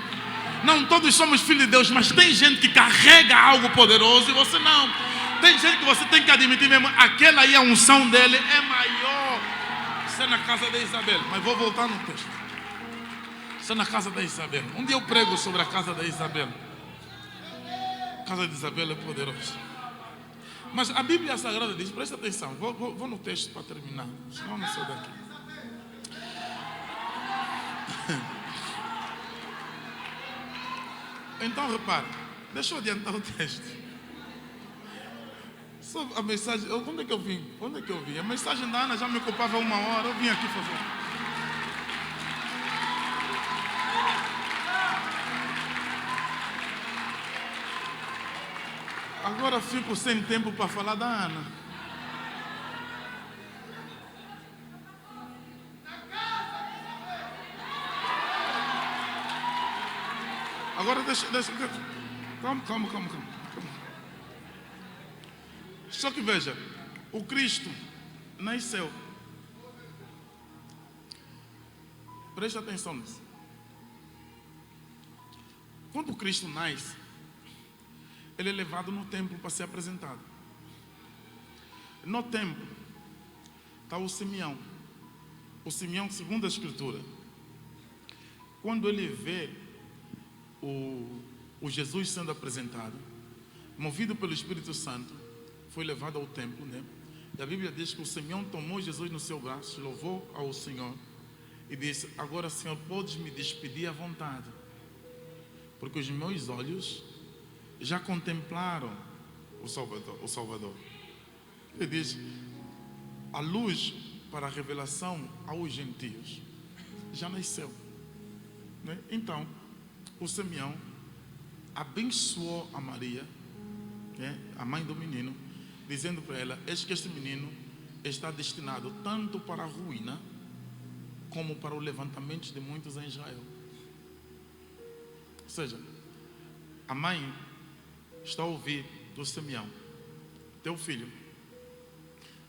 Não todos somos filhos de Deus, mas tem gente que carrega algo poderoso e você não. Tem gente que você tem que admitir mesmo, aquela aí, a unção dele é maior. Isso é na casa da Isabel. Mas vou voltar no texto. Isso é na casa da Isabel. Um dia eu prego sobre a casa da Isabel. A casa de Isabel é poderosa. Mas a Bíblia Sagrada diz, presta atenção, vou no texto para terminar, senão não sei daqui. Então repare, deixa eu adiantar o texto. Só a mensagem, onde é que eu vim? A mensagem da Ana já me ocupava 1 hora, eu vim aqui fazer. Agora fico sem tempo para falar da Ana. Agora deixa. Calma. Só que veja, o Cristo nasceu. Preste atenção nisso. Quando o Cristo nasce, ele é levado no templo para ser apresentado. No templo está o Simeão. O Simeão, segundo a Escritura, quando ele vê o Jesus sendo apresentado, movido pelo Espírito Santo, foi levado ao templo, né? E a Bíblia diz que o Simeão tomou Jesus no seu braço, louvou ao Senhor e disse: agora, Senhor, podes me despedir à vontade, porque os meus olhos já contemplaram o Salvador. Ele diz: a luz para a revelação aos gentios já nasceu, né? Então o Simeão abençoou a Maria, né, a mãe do menino, dizendo para ela: eis que este menino está destinado tanto para a ruína como para o levantamento de muitos em Israel. Ou seja, a mãe está a ouvir do Simeão: teu filho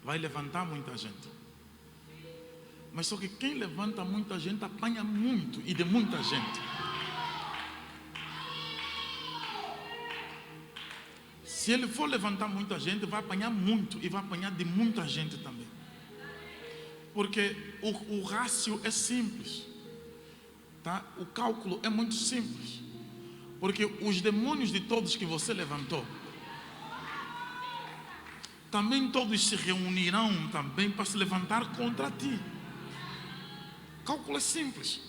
vai levantar muita gente. Mas só que quem levanta muita gente apanha muito e de muita gente. Se ele for levantar muita gente, vai apanhar muito e vai apanhar de muita gente também. Porque o rácio é simples, tá? O cálculo é muito simples. Porque os demônios de todos que você levantou, também todos se reunirão também para se levantar contra ti. O cálculo é simples.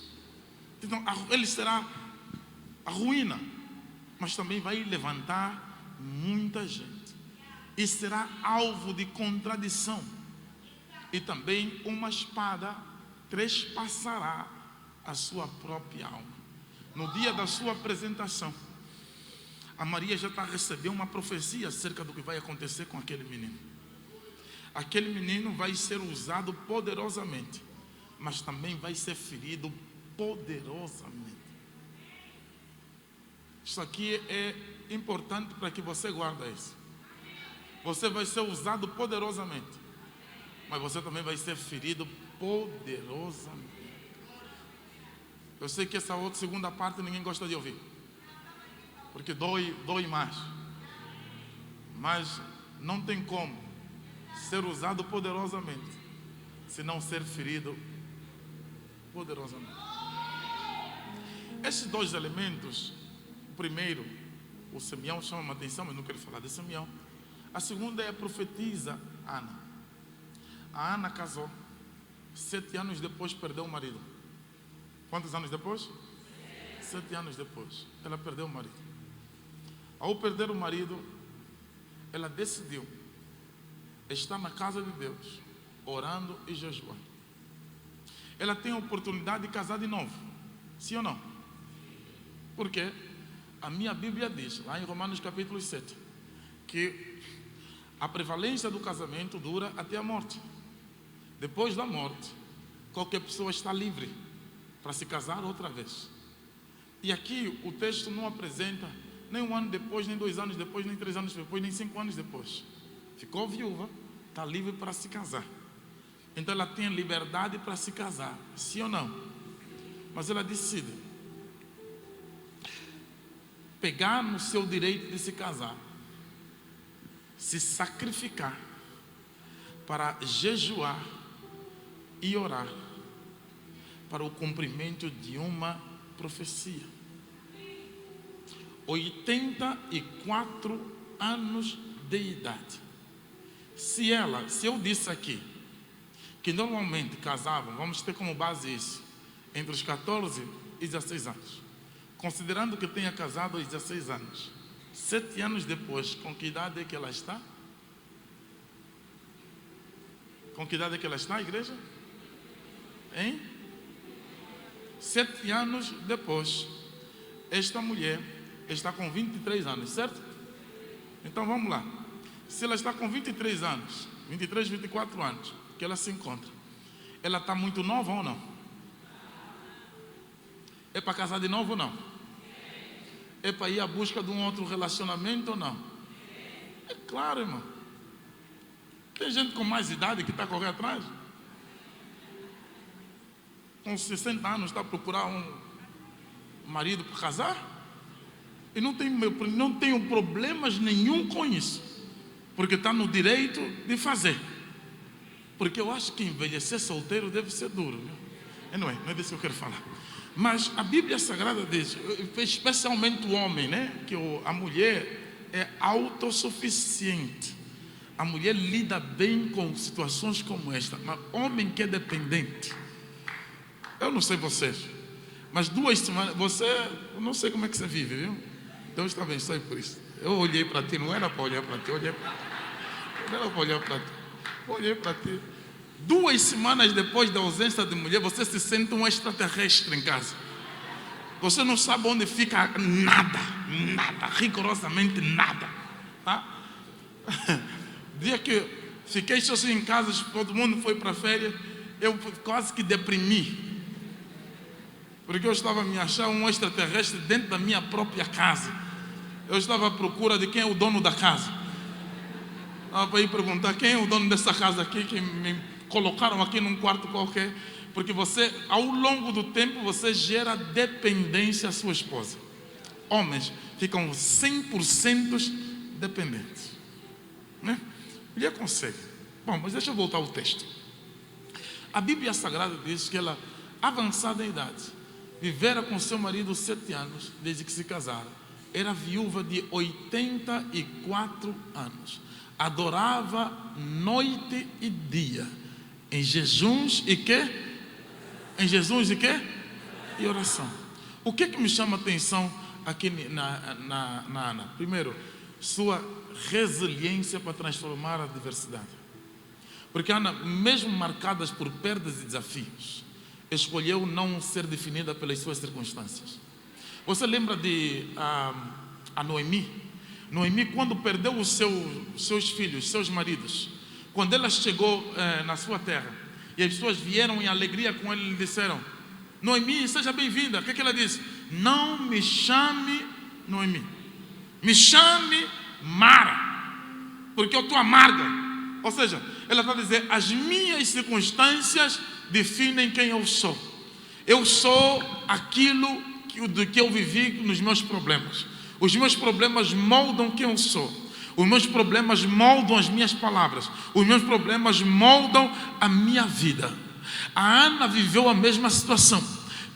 Então ele será a ruína, mas também vai levantar muita gente e será alvo de contradição. E também uma espada trespassará a sua própria alma. No dia da sua apresentação, a Maria já está recebendo uma profecia acerca do que vai acontecer com aquele menino. Aquele menino vai ser usado poderosamente, mas também vai ser ferido poderosamente. Isso aqui é importante para que você guarde isso. Você vai ser usado poderosamente, mas você também vai ser ferido poderosamente. Eu sei que essa outra segunda parte ninguém gosta de ouvir, porque dói mais. Mas não tem como ser usado poderosamente se não ser ferido poderosamente. Esses dois elementos, o primeiro, o Simeão chama uma atenção, mas não quero falar de Simeão. A segunda é a profetisa Ana. A Ana casou, 7 anos depois perdeu o marido. Quantos anos depois? 7 anos depois, ela perdeu o marido. Ao perder o marido, ela decidiu estar na casa de Deus, orando e jejuando. Ela tem a oportunidade de casar de novo, sim ou não? Por quê? A minha Bíblia diz, lá em Romanos capítulo 7, que a prevalência do casamento dura até a morte. Depois da morte, qualquer pessoa está livre para se casar outra vez. E aqui o texto não apresenta nem 1 ano depois, nem 2 anos depois, nem 3 anos depois, nem 5 anos depois. Ficou viúva, está livre para se casar. Então ela tem liberdade para se casar, sim ou não? Mas ela decide pegar no seu direito de se casar, se sacrificar para jejuar e orar para o cumprimento de uma profecia. 84 anos de idade. Se eu disse aqui que normalmente casavam, vamos ter como base isso, entre os 14 e 16 anos. Considerando que tenha casado aos 16 anos, 7 anos depois, com que idade é que ela está? Com que idade é que ela está, igreja? Hein? 7 anos depois, esta mulher está com 23 anos, certo? Então vamos lá. Se ela está com 23 anos, 23, 24 anos, que ela se encontra, ela está muito nova ou não? É para casar de novo ou não? É para ir à busca de um outro relacionamento ou não? É claro, irmão. Tem gente com mais idade que está a correr atrás. Com 60 anos está a procurar um marido para casar. E não tenho problemas nenhum com isso. Porque está no direito de fazer. Porque eu acho que envelhecer solteiro deve ser duro. Viu? Não é disso que eu quero falar. Mas a Bíblia Sagrada diz, especialmente o homem, né? Que a mulher é autossuficiente. A mulher lida bem com situações como esta. Mas homem que é dependente, eu não sei vocês, mas 2 semanas, eu não sei como é que você vive, viu? Deus está abençoado por isso. Eu olhei para ti, não era para olhar para ti, não era para olhar para ti. Olhei para ti. 2 semanas depois da ausência de mulher, você se sente um extraterrestre em casa. Você não sabe onde fica nada, rigorosamente nada. Tá? Dia que fiquei sozinho em casa, todo mundo foi para a férias, eu quase que deprimi. Porque eu estava a me achar um extraterrestre dentro da minha própria casa. Eu estava à procura de quem é o dono da casa. Estava para ir perguntar quem é o dono dessa casa aqui, que me colocaram aqui num quarto qualquer. Porque você, ao longo do tempo, você gera dependência à sua esposa. Homens ficam 100% dependentes. Né? Mulher consegue. Bom, mas deixa eu voltar ao texto. A Bíblia Sagrada diz que ela, avançada em idade, vivera com seu marido 7 anos, desde que se casaram. Era viúva de 84 anos. Adorava noite e dia, em jejuns e quê? Em jejuns e quê? E oração. O que me chama a atenção aqui na Ana? Primeiro, sua resiliência para transformar a adversidade. Porque Ana, mesmo marcadas por perdas e desafios, escolheu não ser definida pelas suas circunstâncias. Você lembra de a Noemi? Noemi, quando perdeu os seus filhos, seus maridos, quando ela chegou na sua terra, e as pessoas vieram em alegria com ela e lhe disseram: Noemi, seja bem-vinda. O que ela disse? Não me chame Noemi, me chame Mara, porque eu estou amarga. Ou seja, ela está a dizer: as minhas circunstâncias definem quem eu sou. Eu sou aquilo do que eu vivi nos meus problemas. Os meus problemas moldam quem eu sou. Os meus problemas moldam as minhas palavras. Os meus problemas moldam a minha vida. A Ana viveu a mesma situação.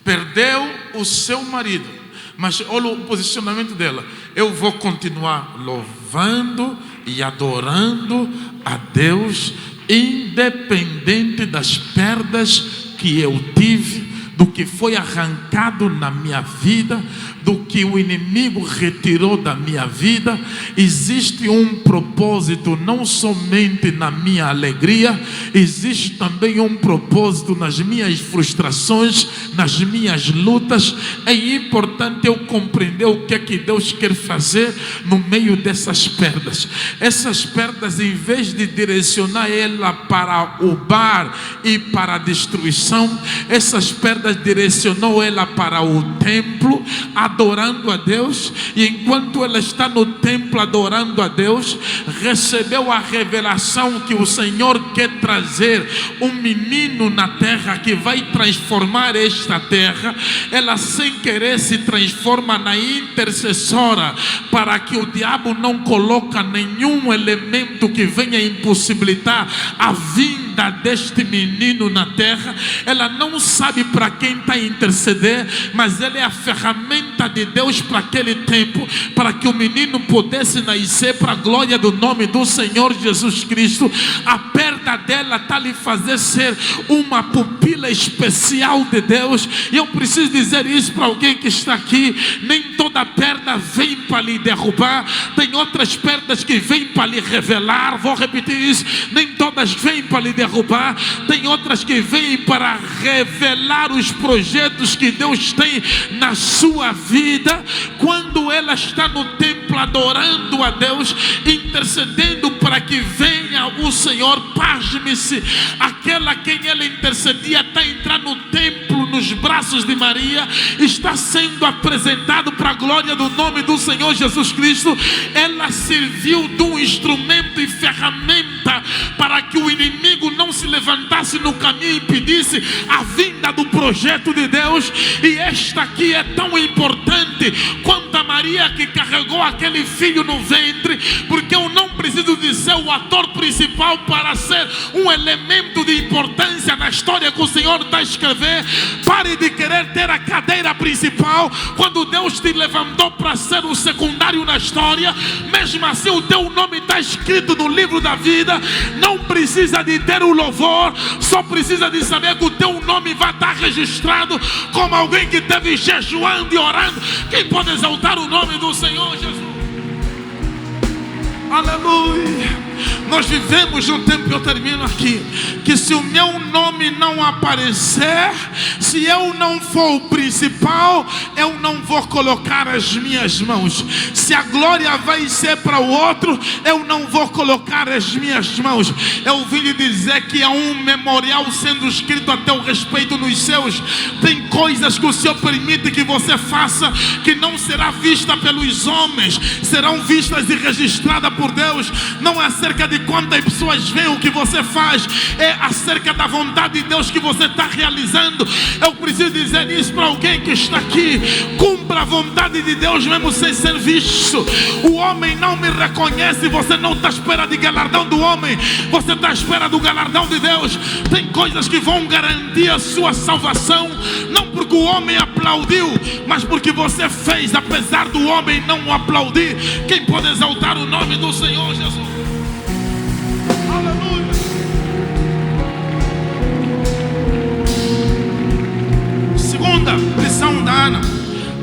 Perdeu o seu marido, mas olha o posicionamento dela: eu vou continuar louvando e adorando a Deus, independente das perdas que eu tive, do que foi arrancado na minha vida, do que o inimigo retirou da minha vida. Existe um propósito não somente na minha alegria, existe também um propósito nas minhas frustrações, nas minhas lutas. É importante eu compreender o que é que Deus quer fazer no meio dessas perdas. Essas perdas, em vez de direcionar ela para o bar e para a destruição, essas perdas direcionou ela para o templo, adorando a Deus. E enquanto ela está no templo adorando a Deus, recebeu a revelação que o Senhor quer trazer um menino na terra que vai transformar esta terra. Ela, sem querer, se transforma na intercessora, para que o diabo não coloque nenhum elemento que venha impossibilitar a vinda deste menino na terra. Ela não sabe para quem está a interceder, mas ela é a ferramenta de Deus para aquele tempo, para que o menino pudesse nascer para a glória do nome do Senhor Jesus Cristo. A perda dela está lhe fazer ser uma pupila especial de Deus. E eu preciso dizer isso para alguém que está aqui: nem toda perda vem para lhe derrubar, tem outras perdas que vêm para lhe revelar. Vou repetir isso: nem todas vêm para lhe derrubar, tem outras que vêm para revelar os projetos que Deus tem na sua vida. Quando ela está no templo adorando a Deus, intercedendo para que venha o Senhor, pasme-se, aquela a quem ela intercedia está entrando no templo nos braços de Maria, está sendo apresentado para a glória do nome do Senhor Jesus Cristo. Ela serviu de um instrumento e ferramenta para que o inimigo não se levantasse no caminho e impedisse a vinda do projeto de Deus. E esta aqui é tão importante quanto a Maria que carregou aquele filho no ventre, porque eu não preciso de ser o ator principal para ser um elemento de importância na história que o Senhor está a escrever. Pare de querer ter a cadeira principal quando Deus te levantou para ser o secundário na história. Mesmo assim, o teu nome está escrito no livro da vida. Não precisa de ter o louvor, só precisa de saber que o teu nome vai estar registrado como alguém que esteve jejuando e orando. Quem pode exaltar o nome do Senhor Jesus? Aleluia. Nós vivemos um tempo, eu termino aqui, que se o meu nome não aparecer, se eu não for o principal, eu não vou colocar as minhas mãos. Se a glória vai ser para o outro, eu não vou colocar as minhas mãos. Eu ouvi lhe dizer que há um memorial sendo escrito a teu respeito nos céus. Tem coisas que o Senhor permite que você faça que não será vista pelos homens, serão vistas e registradas por Deus. Não é acerca de quantas pessoas veem o que você faz, é acerca da vontade de Deus que você está realizando. Eu preciso dizer isso para alguém que está aqui: cumpra a vontade de Deus mesmo sem ser visto. O homem não me reconhece, você não está à espera de galardão do homem, você está à espera do galardão de Deus. Tem coisas que vão garantir a sua salvação, não porque o homem aplaudiu, mas porque você fez apesar do homem não aplaudir. Quem pode exaltar o nome do Senhor Jesus? Aleluia. Segunda lição da Ana: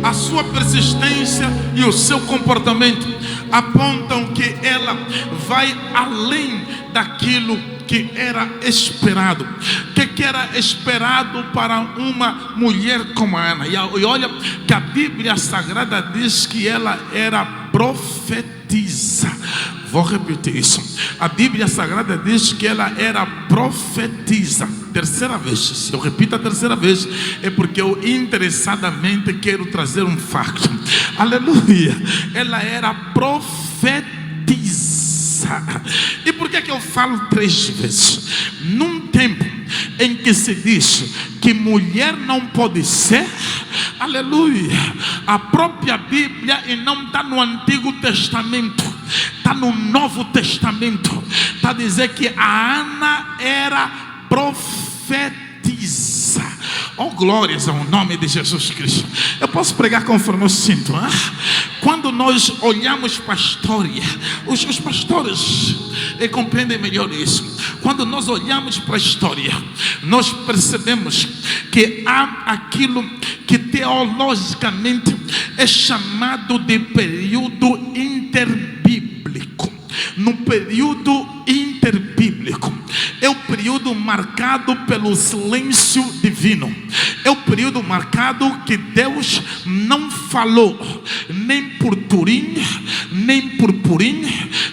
a sua persistência e o seu comportamento apontam que ela vai além daquilo que era esperado. O que era esperado para uma mulher como a Ana? E olha que a Bíblia Sagrada diz que ela era profetisa. Vou repetir isso. A Bíblia Sagrada diz que ela era profetisa. Terceira vez. Se eu repito a terceira vez, é porque eu interessadamente quero trazer um facto. Aleluia. Ela era profetisa. E por que eu falo 3 vezes? Num tempo em que se diz que mulher não pode ser, aleluia, a própria Bíblia, e não está no Antigo Testamento, está no Novo Testamento, está a dizer que a Ana era profetisa. Oh, glórias ao nome de Jesus Cristo. Eu posso pregar conforme eu sinto, hein? Quando nós olhamos para a história, os pastores compreendem melhor isso. Quando nós olhamos para a história, nós percebemos que há aquilo que teologicamente é chamado de período interbíblico. No período interbíblico é o período marcado pelo silêncio divino. É o período marcado que Deus não falou, nem por Turim, nem por Purim,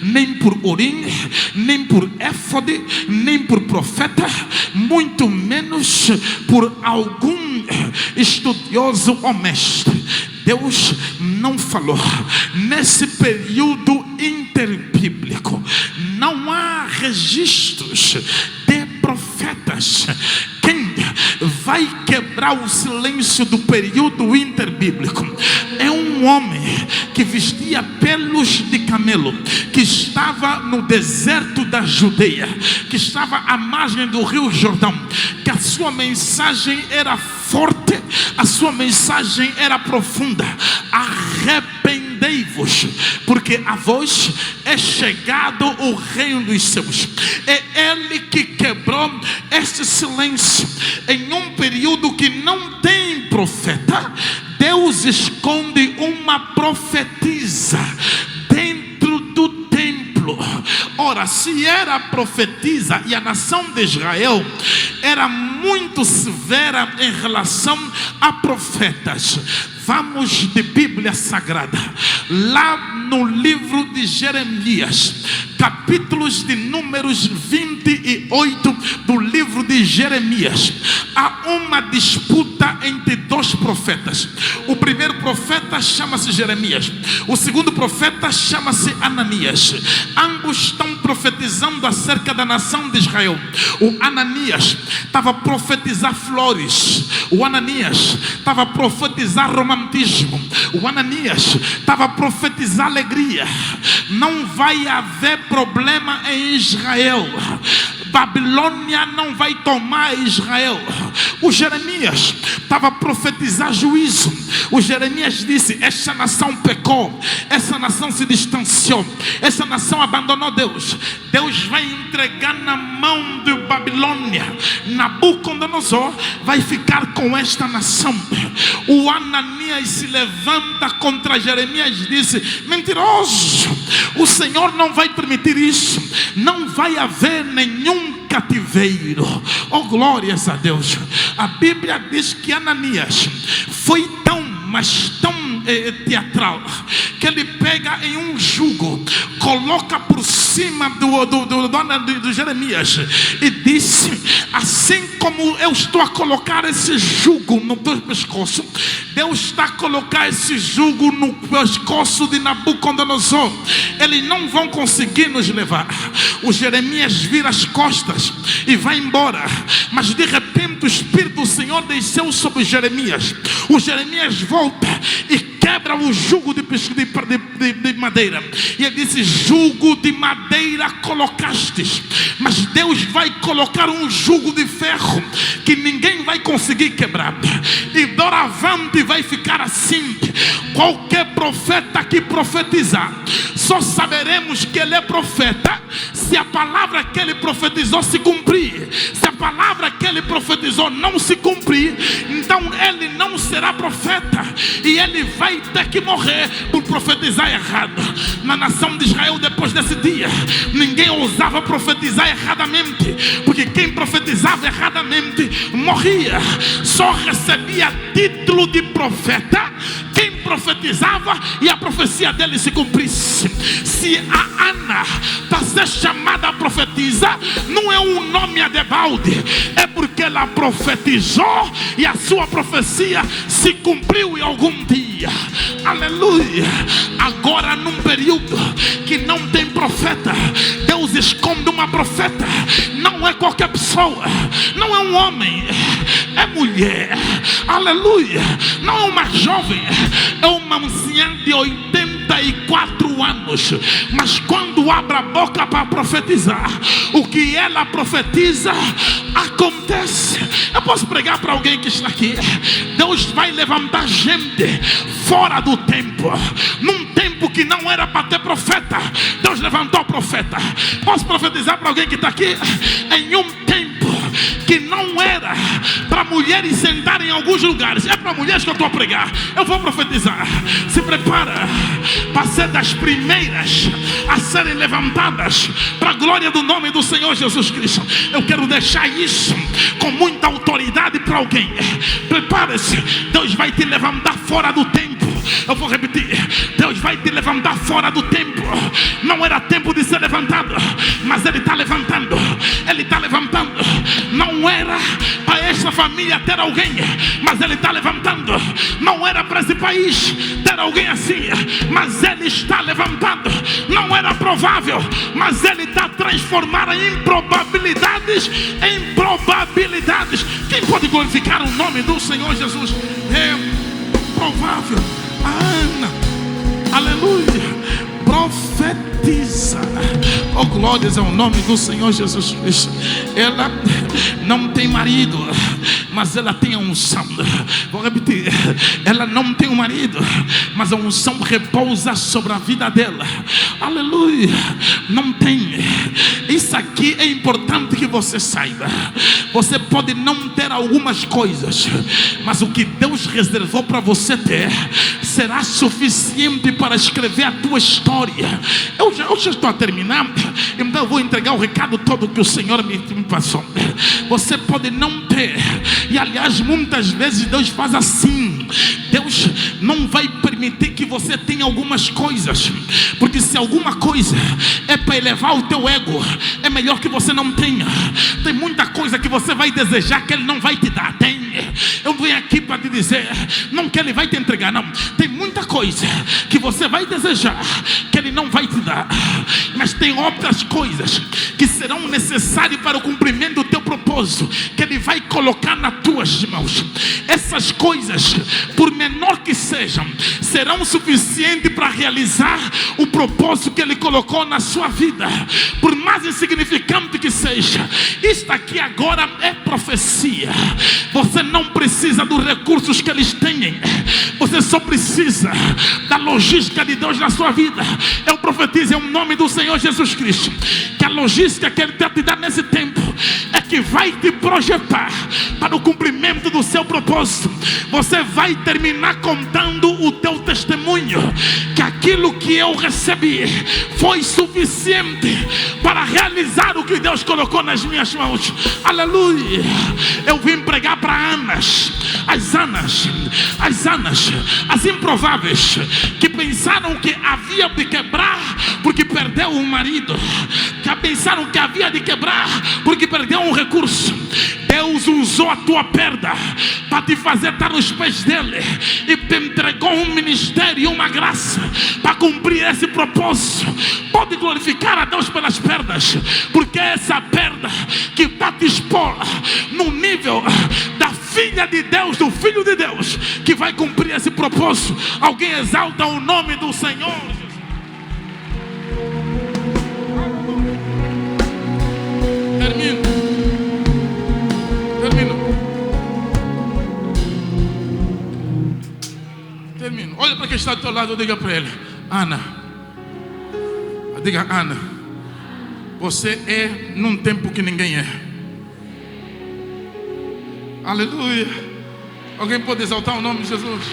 nem por Urim, nem por éfode, nem por profeta, muito menos por algum estudioso ou mestre. Deus não falou. Nesse período interbíblico não há registros de profetas. Quem vai quebrar o silêncio do período interbíblico é um homem que vestia pelos de camelo, que estava no deserto da Judeia, que estava à margem do rio Jordão, que a sua mensagem era forte, a sua mensagem era profunda. Arrependei-vos, porque a vós é chegado o reino dos céus. É Ele que quebrou este silêncio. Em um período que não tem profeta, Deus esconde uma profetisa dentro do templo. Ora, se era profetisa, e a nação de Israel era muito severa em relação a profetas. Vamos de Bíblia Sagrada, lá no livro de Jeremias, capítulos de números 28 do livro de Jeremias. Há uma disputa entre dois profetas. O primeiro profeta chama-se Jeremias, o segundo profeta chama-se Ananias. Ambos estão profetizando acerca da nação de Israel. O Ananias estava a profetizar flores, o Ananias estava a profetizar romantismo, o Ananias estava a profetizar alegria. Não vai haver problema em Israel. Babilônia não vai tomar Israel. O Jeremias estava a profetizar juízo. O Jeremias disse: essa nação pecou, essa nação se distanciou, essa nação abandonou Deus. Deus vai entregar na mão de Babilônia. Nabucodonosor vai ficar com esta nação. O Ananias se levanta contra Jeremias e disse: mentiroso, o Senhor não vai permitir isso. Não vai haver nenhum cativeiro. Oh, glórias a Deus. A Bíblia diz que Ananias foi mas tão teatral, que ele pega em um jugo, coloca por cima do Jeremias e disse: assim como eu estou a colocar esse jugo no teu pescoço, Deus está a colocar esse jugo no pescoço de Nabucodonosor. Eles não vão conseguir nos levar. O Jeremias vira as costas e vai embora, mas de repente o Espírito do Senhor desceu sobre Jeremias. O Jeremias volta e quebra o jugo de madeira. E ele disse: jugo de madeira colocastes, mas Deus vai colocar um jugo de ferro que ninguém vai conseguir quebrar. E doravante vai ficar assim. Qualquer profeta que profetizar, só saberemos que ele é profeta se a palavra que ele profetizou se cumprir. Se a palavra que ele profetizou não se cumprir, então ele não será profeta, e ele vai ter que morrer por profetizar errado. Na nação de Israel, depois desse dia, ninguém ousava profetizar erradamente, porque quem profetizava erradamente morria. Só recebia título de profeta quem profetizava e a profecia dele se cumprisse. Se a Ana para ser chamada profetisa, não é um nome a debalde, é porque ela profetizou e a sua profecia se cumpriu em algum dia. Aleluia. Agora, num período que não tem profeta, Deus esconde uma profeta. Não é qualquer pessoa, não é um homem, é mulher. Aleluia. Não é uma jovem, é uma anciã de 84 anos. Mas quando abre a boca para profetizar, o que ela profetiza acontece. Eu posso pregar para alguém que está aqui: Deus vai levantar gente fora do tempo. Num tempo que não era para ter profeta, Deus levantou profeta. Posso profetizar para alguém que está aqui? Em um tempo que não era para para mulheres sentarem em alguns lugares. É para mulheres que eu estou a pregar. Eu vou profetizar. Se prepara para ser das primeiras a serem levantadas para a glória do nome do Senhor Jesus Cristo. Eu quero deixar isso com muita autoridade para alguém. Prepare-se. Deus vai te levantar fora do tempo. Eu vou repetir. Deus vai te levantar fora do tempo. Não era tempo de ser levantado, mas Ele está levantando. Ele está levantando. Não era para esta família ter alguém, mas Ele está levantando. Não era para esse país ter alguém assim, mas Ele está levantando. Não era provável, mas Ele está transformando improbabilidades em probabilidades. Quem pode glorificar o nome do Senhor Jesus? É provável. Ana, aleluia, profetiza. Oh, glórias ao nome do Senhor Jesus Cristo. Ela não tem marido, mas ela tem a unção. Vou repetir. Ela não tem um marido, mas a unção repousa sobre a vida dela. Aleluia. Não tem. Isso aqui é importante que você saiba. Você pode não ter algumas coisas, mas o que Deus reservou para você ter será suficiente para escrever a tua história. Eu já estou a terminar, então eu vou entregar o recado todo que o Senhor me passou. Você pode não ter, e aliás muitas vezes Deus faz assim. Deus não vai permitir que você tenha algumas coisas, porque se alguma coisa é para elevar o teu ego, é melhor que você não tenha. Tem muita coisa que você vai desejar que Ele não vai te dar. Tem. Eu venho aqui para te dizer, não que Ele vai te entregar, não. Tem muita coisa que você vai desejar que Ele não vai te dar, mas tem outras coisas que serão necessárias para o cumprimento do teu propósito, que Ele vai colocar nas tuas mãos. Essas coisas, por menor que sejam, serão suficientes para realizar o propósito que Ele colocou na sua vida. Por mais insignificante que seja, isto aqui agora é profecia. Você não precisa dos recursos que eles têm, você só precisa da logística de Deus na sua vida. Eu profetizo em nome do Senhor Jesus Cristo que a logística que Ele quer te dar nesse tempo é que vai te projetar para o cumprimento do seu propósito. Você vai terminar contando o teu testemunho, que aquilo que eu recebi foi suficiente para realizar o que Deus colocou nas minhas mãos. Aleluia. Eu vim pregar para Anas, as improváveis, que pensaram que havia de quebrar porque perdeu um marido, que pensaram que havia de quebrar porque perdeu um recurso. Deus usou a tua perda para te fazer estar nos pés dele, e te entregou um ministério e uma graça para cumprir esse propósito. Pode glorificar a Deus pelas perdas, porque é essa perda que está te expor no nível da filha de Deus, do filho de Deus, que vai cumprir esse propósito. Alguém exalta o nome do Senhor. Termino. Olha para quem está do teu lado, diga para ele: Ana, diga, Ana, você é num tempo que ninguém é. Aleluia. Alguém pode exaltar o nome de Jesus?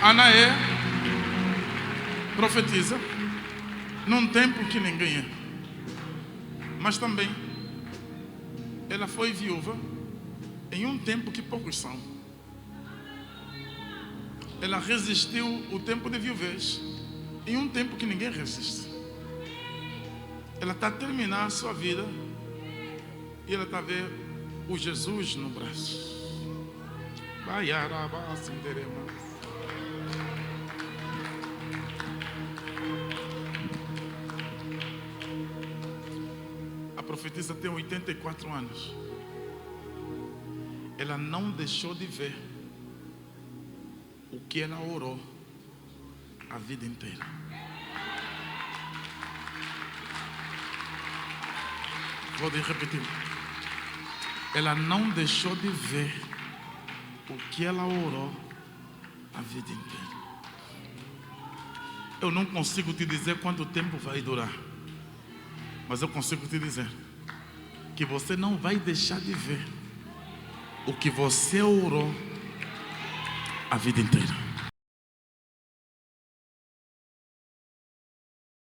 Ana profetiza num tempo que ninguém é. Mas também ela foi viúva em um tempo que poucos são. Ela resistiu o tempo de viuvez em um tempo que ninguém resiste. Ela está a terminar a sua vida e ela está a ver o Jesus no braço. A profetisa tem 84 anos. Ela não deixou de ver o que ela orou a vida inteira. Vou repetir. Ela não deixou de ver o que ela orou a vida inteira. Eu não consigo te dizer quanto tempo vai durar, mas eu consigo te dizer que você não vai deixar de ver o que você orou a vida inteira.